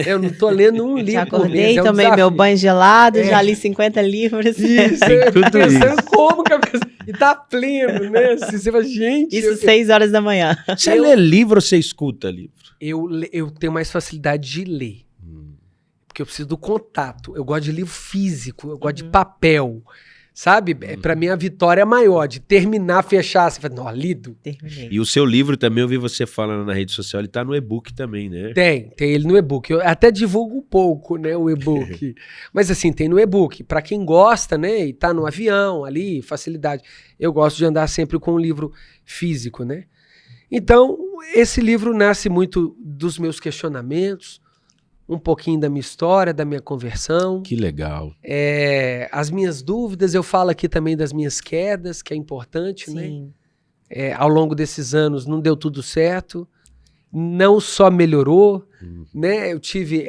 Eu não tô lendo um livro. Já acordei, por mês, tomei meu banho gelado, já li 50 livros. Isso, tudo pensando isso. como que a pessoa... E tá pleno, né? Assim, você fala, gente... Isso 6 horas da manhã. Você lê livro ou você escuta livro? Eu tenho mais facilidade de ler. Porque eu preciso do contato. Eu gosto de livro físico, eu gosto de papel. Sabe? Pra mim a vitória é maior, de terminar, fechar. Você fala, não, lido. Terminei. E o seu livro também, eu vi você falando na rede social, ele tá no e-book também, né? Tem ele no e-book. Eu até divulgo um pouco, né, o e-book. Mas assim, tem no e-book. Pra quem gosta, né, e tá no avião ali, facilidade. Eu gosto de andar sempre com um livro físico, né? Então, esse livro nasce muito dos meus questionamentos, um pouquinho da minha história, da minha conversão. Que legal. As minhas dúvidas, eu falo aqui também das minhas quedas, que é importante, Sim. né? Ao longo desses anos não deu tudo certo, não só melhorou, né?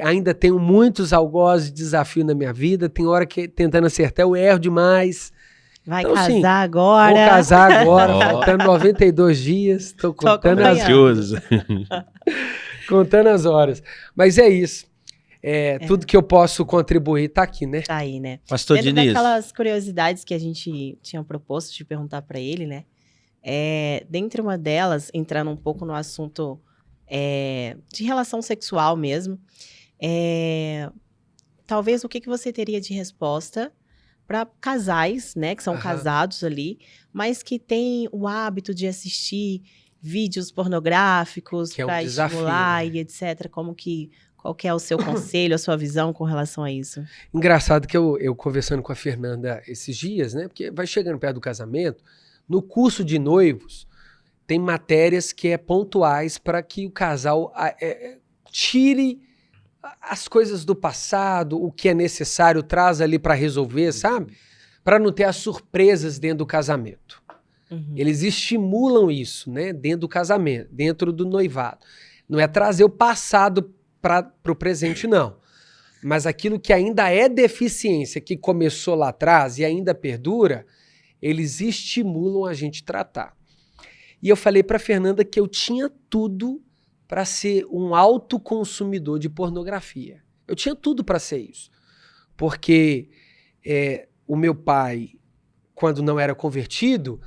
Ainda tenho muitos algozes de desafio na minha vida, tem hora que tentando acertar eu erro demais. Vai então, casar assim, agora. Vou casar agora, faltando 92 dias, tô contando as ansioso. contando as horas. Mas é isso. Tudo que eu posso contribuir tá aqui, né? Tá aí, né? Pastor Dentro Diniz. daquelas curiosidades que a gente tinha proposto de perguntar para ele, né? Dentre uma delas, entrando um pouco no assunto de relação sexual mesmo, talvez o que você teria de resposta para casais, né? Que são casados ali, mas que têm o hábito de assistir vídeos pornográficos para estimular, né? E etc. Qual que é o seu conselho, a sua visão com relação a isso? Engraçado que eu conversando com a Fernanda esses dias, né? Porque vai chegando perto do casamento, no curso de noivos, tem matérias que pontuais para que o casal tire as coisas do passado, o que é necessário, traz ali para resolver, sabe? Para não ter as surpresas dentro do casamento. Eles estimulam isso, né? Dentro do casamento, dentro do noivado. Não é trazer o passado para o presente, não. Mas aquilo que ainda é deficiência, que começou lá atrás e ainda perdura, eles estimulam a gente tratar. E eu falei para Fernanda que eu tinha tudo para ser um alto consumidor de pornografia. Eu tinha tudo para ser isso. Porque o meu pai, quando não era convertido,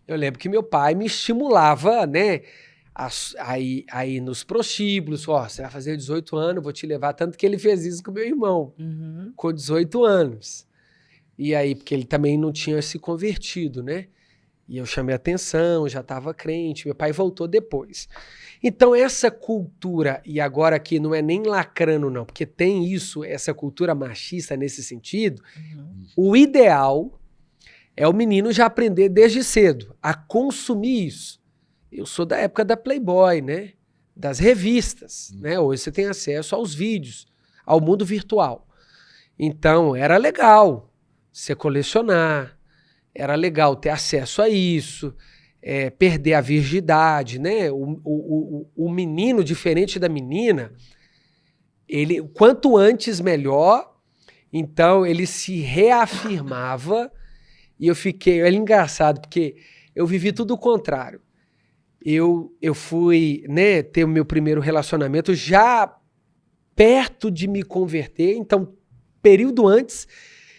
eu lembro que meu pai me estimulava, né, aí nos prostíbulos, você vai fazer 18 anos, vou te levar, tanto que ele fez isso com meu irmão, com 18 anos. E aí, porque ele também não tinha se convertido, né? E eu chamei atenção, já estava crente, meu pai voltou depois. Então essa cultura, e agora aqui não é nem lacrando não, porque tem isso, essa cultura machista nesse sentido, o ideal é o menino já aprender desde cedo a consumir isso. Eu sou da época da Playboy, né? Das revistas, né? Hoje você tem acesso aos vídeos, ao mundo virtual. Então era legal você colecionar, era legal ter acesso a isso, perder a virgindade, né? O menino, diferente da menina, ele, quanto antes melhor, então ele se reafirmava e era engraçado, porque eu vivi tudo o contrário. Eu fui, né, ter o meu primeiro relacionamento já perto de me converter, então período antes,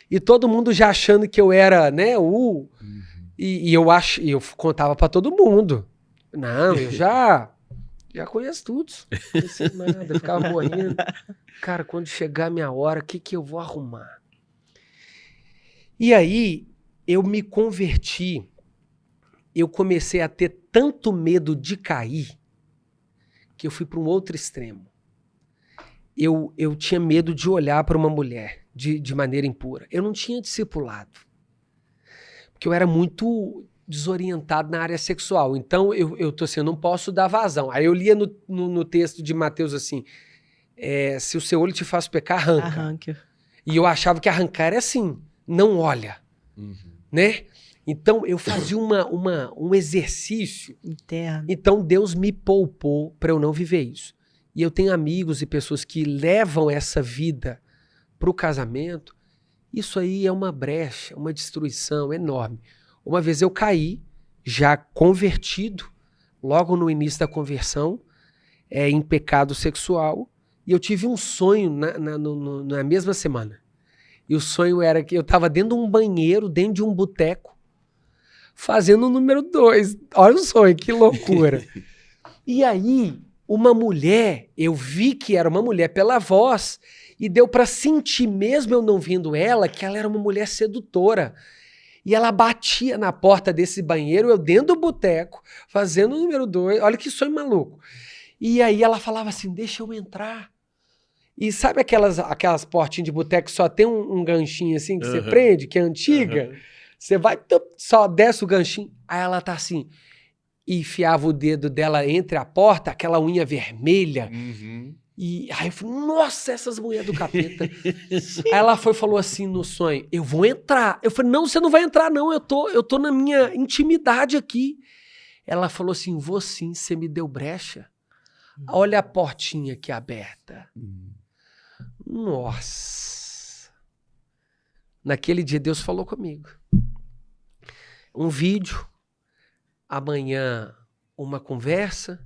e todo mundo já achando que eu era, né, e eu contava pra todo mundo. Não, eu já conheço tudo. Não sei nada, eu ficava morrendo. Cara, quando chegar a minha hora, o que eu vou arrumar? E aí, eu me converti, eu comecei a ter tanto medo de cair, que eu fui para um outro extremo. Eu tinha medo de olhar para uma mulher de maneira impura. Eu não tinha discipulado. Porque eu era muito desorientado na área sexual. Então, eu tô assim, eu não posso dar vazão. Aí eu lia no texto de Mateus assim, se o seu olho te faz pecar, arranca. E eu achava que arrancar era assim, não olha. Né? Então, eu fazia um exercício interno. Então, Deus me poupou para eu não viver isso. E eu tenho amigos e pessoas que levam essa vida para o casamento. Isso aí é uma brecha, uma destruição enorme. Uma vez eu caí, já convertido, logo no início da conversão, em pecado sexual, e eu tive um sonho na mesma semana. E o sonho era que eu estava dentro de um banheiro, dentro de um boteco, fazendo o número 2. Olha o sonho, que loucura. E aí, uma mulher, eu vi que era uma mulher pela voz, e deu para sentir, mesmo eu não vendo ela, que ela era uma mulher sedutora. E ela batia na porta desse banheiro, eu dentro do boteco, fazendo o número 2. Olha que sonho maluco. E aí ela falava assim, deixa eu entrar. E sabe aquelas portinhas de boteco que só tem um ganchinho assim que você prende, que é antiga? Você vai, só desce o ganchinho. Aí ela tá assim, e enfiava o dedo dela entre a porta, aquela unha vermelha. E aí eu falei, nossa, essas mulheres do capeta. Aí ela falou assim no sonho, eu vou entrar. Eu falei, não, você não vai entrar não, eu tô na minha intimidade aqui. Ela falou assim, vou sim, você me deu brecha. Olha a portinha aqui aberta. Nossa. Naquele dia Deus falou comigo. Um vídeo, amanhã uma conversa,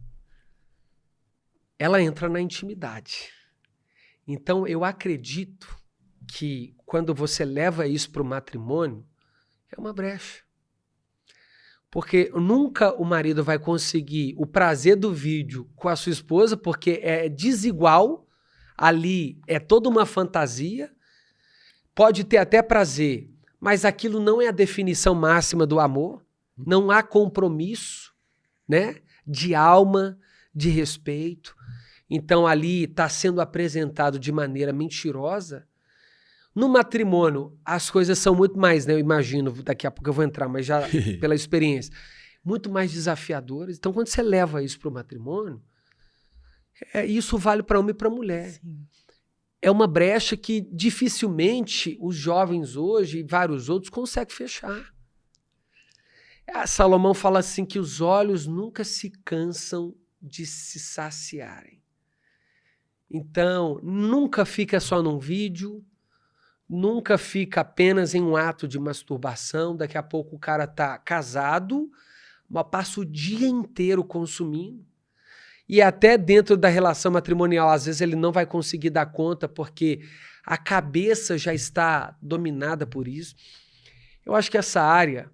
ela entra na intimidade. Então, eu acredito que quando você leva isso para o matrimônio, é uma brecha. Porque nunca o marido vai conseguir o prazer do vídeo com a sua esposa, porque é desigual, ali é toda uma fantasia, pode ter até prazer, mas aquilo não é a definição máxima do amor, não há compromisso, né, de alma, de respeito. Então ali está sendo apresentado de maneira mentirosa. No matrimônio, as coisas são muito mais, né? Eu imagino, daqui a pouco eu vou entrar, mas já pela experiência, muito mais desafiadoras. Então, quando você leva isso para o matrimônio, isso vale para homem e para mulher. Sim. É uma brecha que dificilmente os jovens hoje e vários outros conseguem fechar. Salomão fala assim que os olhos nunca se cansam de se saciarem. Então, nunca fica só num vídeo, nunca fica apenas em um ato de masturbação. Daqui a pouco o cara tá casado, mas passa o dia inteiro consumindo. E até dentro da relação matrimonial, às vezes ele não vai conseguir dar conta porque a cabeça já está dominada por isso. Eu acho que essa área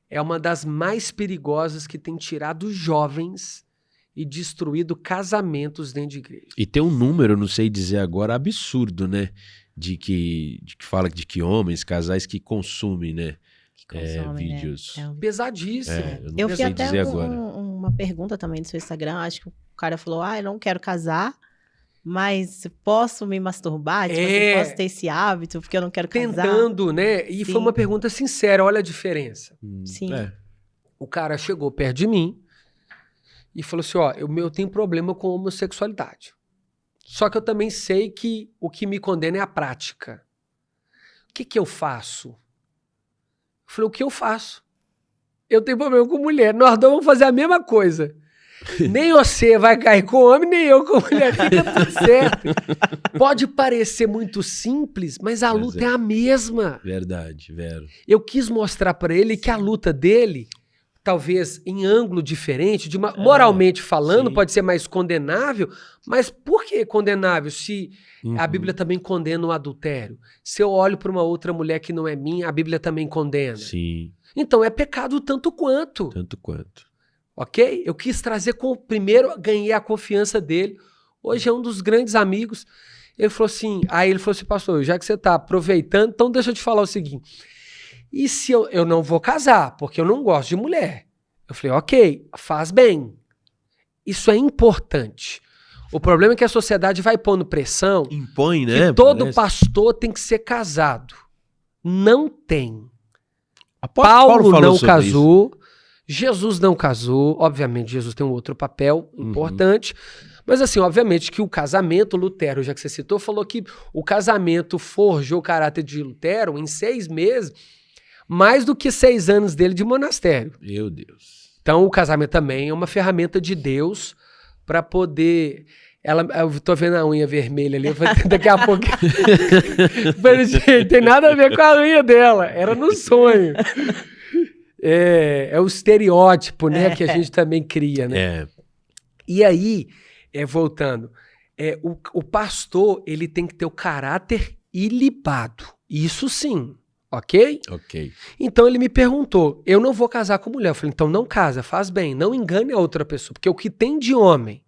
é uma das mais perigosas que tem tirado jovens e destruído casamentos dentro de igreja. E tem um número, não sei dizer agora, absurdo, né? De que fala de que homens, casais que consumem, né? Que consome, vídeos. né? Pesadíssimo. Eu vi sei até dizer agora. uma pergunta também no seu Instagram. Acho que o cara falou: eu não quero casar, mas posso me masturbar? Tipo assim, posso ter esse hábito porque eu não quero casar? Tentando, né? E Sim. foi uma pergunta sincera, olha a diferença. Sim. O cara chegou perto de mim e falou assim, eu tenho problema com homossexualidade. Só que eu também sei que o que me condena é a prática. O que eu faço? Eu falei, o que eu faço? Eu tenho problema com mulher. Nós dois vamos fazer a mesma coisa. Nem você vai cair com homem, nem eu com mulher. Fica tudo certo. Pode parecer muito simples, mas a luta é a mesma. Verdade, Vero. Eu quis mostrar para ele que a luta dele, talvez em ângulo diferente, moralmente falando, sim. pode ser mais condenável, mas por que condenável se a Bíblia também condena o adultério? Se eu olho para uma outra mulher que não é minha, a Bíblia também condena. Sim. Então é pecado tanto quanto. Tanto quanto. Ok? Eu quis trazer, primeiro ganhei a confiança dele. Hoje é um dos grandes amigos. Ele falou assim, pastor, já que você está aproveitando, então deixa eu te falar o seguinte. E se eu não vou casar, porque eu não gosto de mulher? Eu falei, ok, faz bem. Isso é importante. O problema é que a sociedade vai pondo pressão. Impõe, né? Que todo pastor tem que ser casado. Não tem. Paulo não casou. Isso. Jesus não casou. Obviamente, Jesus tem um outro papel importante. Mas assim, obviamente que o casamento, Lutero, já que você citou, falou que o casamento forjou o caráter de Lutero em 6 meses, mais do que 6 anos dele de monastério. Meu Deus. Então, o casamento também é uma ferramenta de Deus para poder... Eu tô vendo a unha vermelha ali, daqui a pouco... Tem nada a ver com a unha dela, era no sonho. É o estereótipo, né, que a gente também cria, né? E aí, voltando, o pastor, ele tem que ter o caráter ilibado. Isso sim, ok? Ok. Então ele me perguntou, eu não vou casar com mulher. Eu falei, então não casa, faz bem, não engane a outra pessoa. Porque o que tem de homem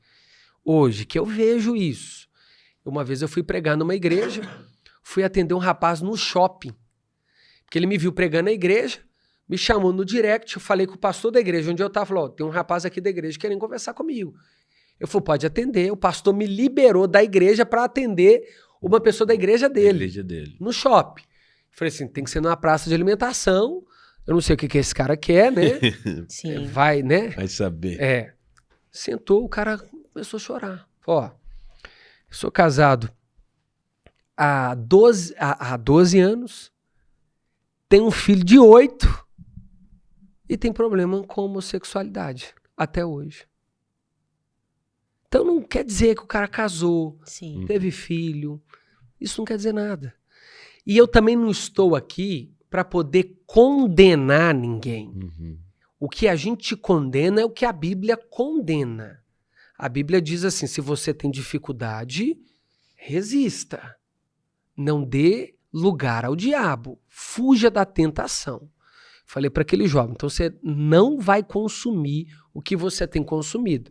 hoje, que eu vejo isso. Uma vez eu fui pregar numa igreja, fui atender um rapaz no shopping. Porque ele me viu pregando na igreja, me chamou no direct, eu falei com o pastor da igreja, onde eu estava, falou, tem um rapaz aqui da igreja querendo conversar comigo. Eu falei, pode atender. O pastor me liberou da igreja para atender uma pessoa da igreja dele. No shopping. Eu falei assim, tem que ser numa praça de alimentação. Eu não sei o que esse cara quer, né? Sim. Vai, né? Vai saber. Sentou, o cara começou a chorar. Eu sou casado há 12 anos, tenho um filho de 8 e tem problema com homossexualidade até hoje. Então não quer dizer que o cara casou, Sim. teve filho. Isso não quer dizer nada. E eu também não estou aqui para poder condenar ninguém. O que a gente condena é o que a Bíblia condena. A Bíblia diz assim, se você tem dificuldade, resista. Não dê lugar ao diabo. Fuja da tentação. Falei para aquele jovem, então você não vai consumir o que você tem consumido.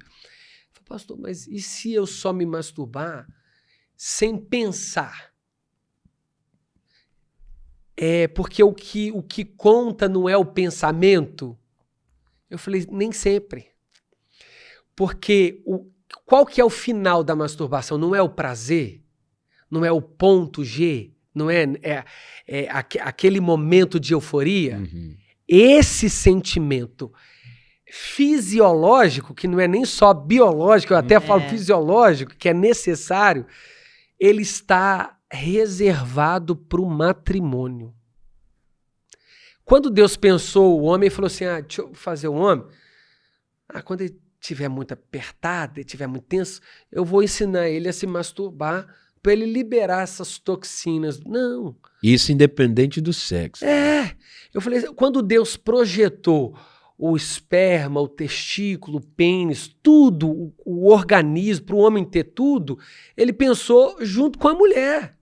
Falei, pastor, mas e se eu só me masturbar sem pensar? Porque o que conta não é o pensamento? Eu falei, nem sempre. Porque qual que é o final da masturbação? Não é o prazer? Não é o ponto G? Não é aquele momento de euforia? Esse sentimento fisiológico, que não é nem só biológico, eu até falo fisiológico, que é necessário, ele está reservado para o matrimônio. Quando Deus pensou o homem, ele falou assim, deixa eu fazer o homem. Quando ele estiver muito apertada, estiver muito tenso, eu vou ensinar ele a se masturbar para ele liberar essas toxinas. Não. Isso independente do sexo. Eu falei, quando Deus projetou o esperma, o testículo, o pênis, tudo, o organismo, para o homem ter tudo, ele pensou junto com a mulher.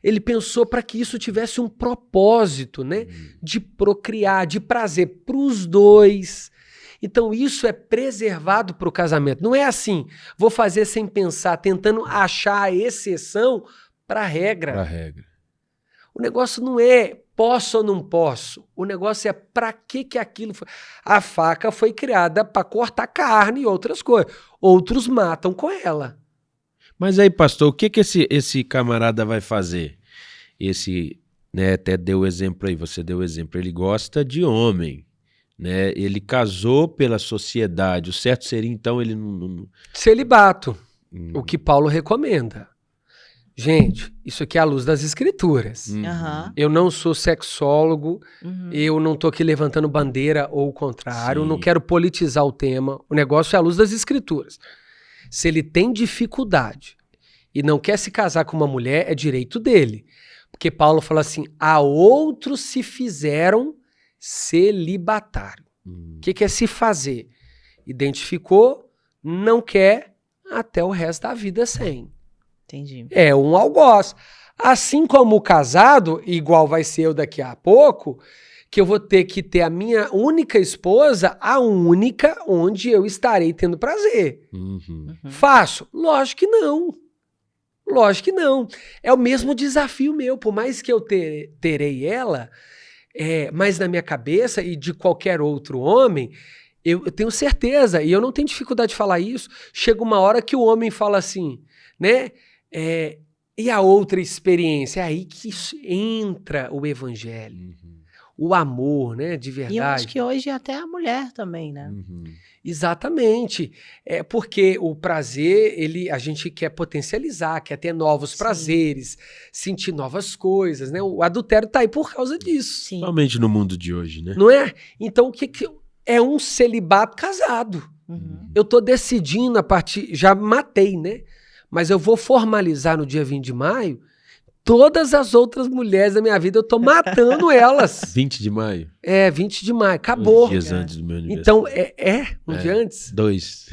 Ele pensou para que isso tivesse um propósito, né? De procriar, de prazer para os dois. Então isso é preservado para o casamento. Não é assim, vou fazer sem pensar, tentando achar a exceção para a regra. Pra regra. O negócio não é posso ou não posso. O negócio é para que aquilo foi. A faca foi criada para cortar carne e outras coisas. Outros matam com ela. Mas aí, pastor, o que esse camarada vai fazer? Esse, né, até deu o exemplo aí, você deu o exemplo, ele gosta de homem, né? Ele casou pela sociedade, o certo seria então ele não... Celibato, o que Paulo recomenda. Gente, isso aqui é a luz das escrituras. Eu não sou sexólogo, eu não tô aqui levantando bandeira ou o contrário, não quero politizar o tema, o negócio é a luz das escrituras. Se ele tem dificuldade e não quer se casar com uma mulher, é direito dele. Porque Paulo fala assim, a outros se fizeram celibatário. O que é se fazer? Identificou, não quer, até o resto da vida sem. Entendi. É um algoz. Assim como o casado, igual vai ser eu daqui a pouco, que eu vou ter que ter a minha única esposa, a única onde eu estarei tendo prazer. Fácil? Lógico que não. Lógico que não. É o mesmo desafio meu. Por mais que eu terei ela, mas na minha cabeça e de qualquer outro homem, eu tenho certeza, e eu não tenho dificuldade de falar isso, chega uma hora que o homem fala assim, né? E a outra experiência? É aí que entra o evangelho. O amor, né, de verdade. E eu acho que hoje até a mulher também, né? Exatamente. É porque o prazer, a gente quer potencializar, quer ter novos prazeres, sentir novas coisas, né? O adultério tá aí por causa disso. Sim. Somente no mundo de hoje, né? Não é? Então, o que é um celibato casado? Eu tô decidindo a partir... Já matei, né? Mas eu vou formalizar no dia 20 de maio todas as outras mulheres da minha vida, eu tô matando elas. 20 de maio? 20 de maio. Acabou. 2 dias antes do meu aniversário. Então, um dia antes? 2.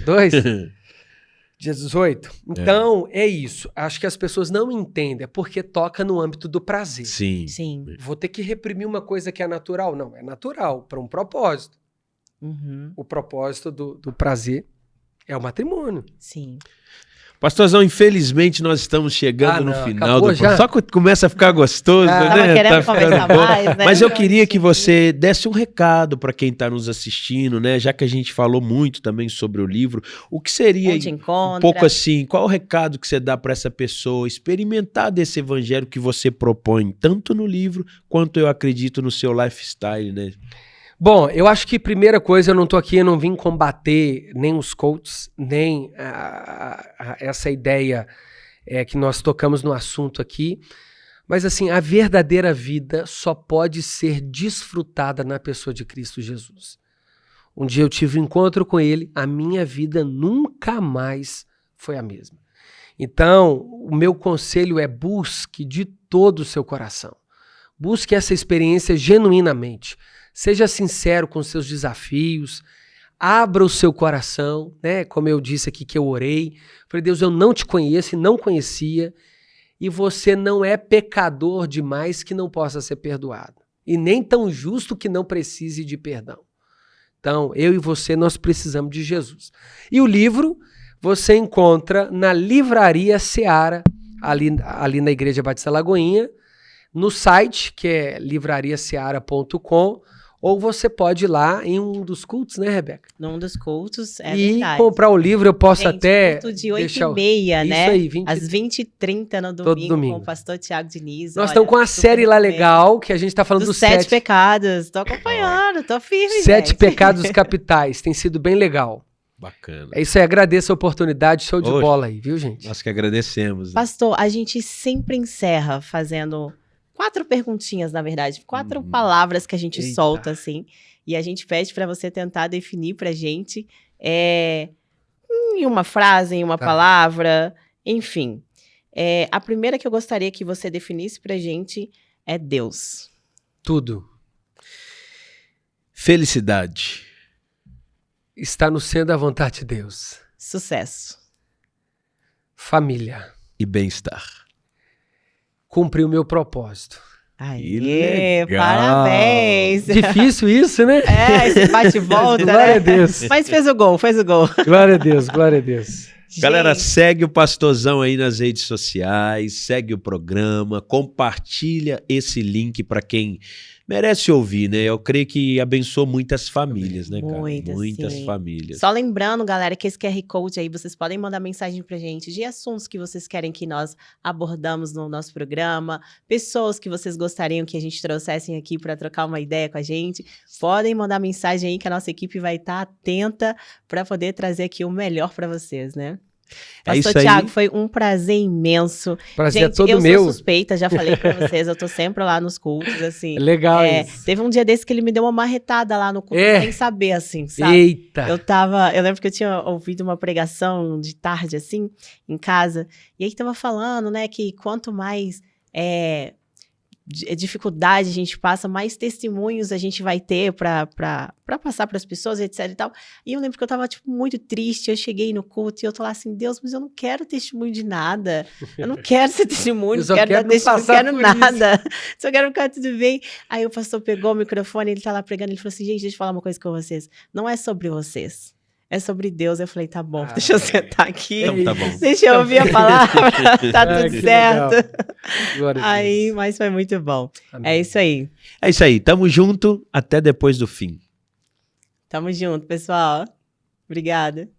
Dia 18. Então, é isso. Acho que as pessoas não entendem, é porque toca no âmbito do prazer. Sim. Vou ter que reprimir uma coisa que é natural? Não, é natural, para um propósito. O propósito do prazer é o matrimônio. Sim. Pastorzão, infelizmente nós estamos chegando no final do já? Só que começa a ficar gostoso, né? Tava querendo conversar mais, né? Mas eu queria que você desse um recado para quem está nos assistindo, né? Já que a gente falou muito também sobre o livro, o que seria um pouco assim, qual o recado que você dá para essa pessoa experimentar desse evangelho que você propõe, tanto no livro quanto eu acredito no seu lifestyle, né? Bom, eu acho que primeira coisa, eu não vim combater nem os coaches, nem essa ideia que nós tocamos no assunto aqui, mas assim, a verdadeira vida só pode ser desfrutada na pessoa de Cristo Jesus. Um dia eu tive um encontro com ele, a minha vida nunca mais foi a mesma. Então, o meu conselho é busque de todo o seu coração. Busque essa experiência genuinamente. Seja sincero com os seus desafios, abra o seu coração, né? Como eu disse aqui que eu orei, falei, Deus, eu não te conheço e não conhecia, e você não é pecador demais que não possa ser perdoado, e nem tão justo que não precise de perdão. Então, eu e você, nós precisamos de Jesus. E o livro você encontra na Livraria Seara, ali na Igreja Batista Lagoinha, no site, que é livrariaseara.com, ou você pode ir lá em um dos cultos, né, Rebeca? Num dos cultos, e verdade. Comprar o livro, eu posso até... Culto de 8h30, né? Isso aí, às 20h30 no todo domingo. Com o pastor Tiago Diniz. Nós estamos com a série lá legal, que a gente está falando dos 7 pecados. Tô acompanhando, tô firme, 7 pecados capitais, tem sido bem legal. Bacana. É isso aí, agradeço a oportunidade, show de bola aí, viu, gente? Nós que agradecemos. Né? Pastor, a gente sempre encerra fazendo 4 perguntinhas, na verdade, 4 palavras que a gente solta, assim, e a gente pede para você tentar definir pra gente Em uma frase, em uma palavra, enfim. A primeira que eu gostaria que você definisse pra gente é Deus. Tudo. Felicidade. Está no centro da vontade de Deus. Sucesso. Família. E bem-estar. Cumprir o meu propósito. Aê, parabéns. Difícil isso, né? Esse bate e volta, Glória né? a Deus. Mas fez o gol. Glória a Deus, glória a Deus. Galera, Gente, segue o Pastorzão aí nas redes sociais, segue o programa, compartilha esse link para quem merece ouvir, né? Eu creio que abençoou muitas famílias, né, cara? Muitas sim. famílias. Só lembrando, galera, que esse QR Code aí, vocês podem mandar mensagem pra gente de assuntos que vocês querem que nós abordamos no nosso programa, pessoas que vocês gostariam que a gente trouxessem aqui para trocar uma ideia com a gente. Podem mandar mensagem aí que a nossa equipe vai estar atenta para poder trazer aqui o melhor para vocês, né? Pastor Thiago, foi um prazer imenso. Prazer gente, é todo eu meu. sou suspeita, já falei pra vocês, eu tô sempre lá nos cultos, assim. Legal isso. Teve um dia desse que ele me deu uma marretada lá no culto, sem saber, assim, sabe? Eita! Eu lembro que eu tinha ouvido uma pregação de tarde, assim, em casa, e aí tava falando, né, que quanto mais dificuldade a gente passa, mais testemunhos a gente vai ter pra passar pras pessoas, etc e tal. E eu lembro que eu tava, tipo, muito triste, eu cheguei no culto e eu tô lá assim, Deus, mas eu não quero testemunho de nada. Eu não quero ser testemunho, não quero dar testemunho, não quero nada. Só quero ficar tudo bem. Aí o pastor pegou o microfone, ele tá lá pregando, ele falou assim, gente, deixa eu falar uma coisa com vocês. Não é sobre vocês. É sobre Deus. Eu falei, tá bom, deixa eu sentar aqui. Então, tá bom. Deixa eu ouvir a palavra, tá tudo certo. Aí, mas foi muito bom. Amém. É isso aí. É isso aí, tamo junto, até depois do fim. Tamo junto, pessoal. Obrigada.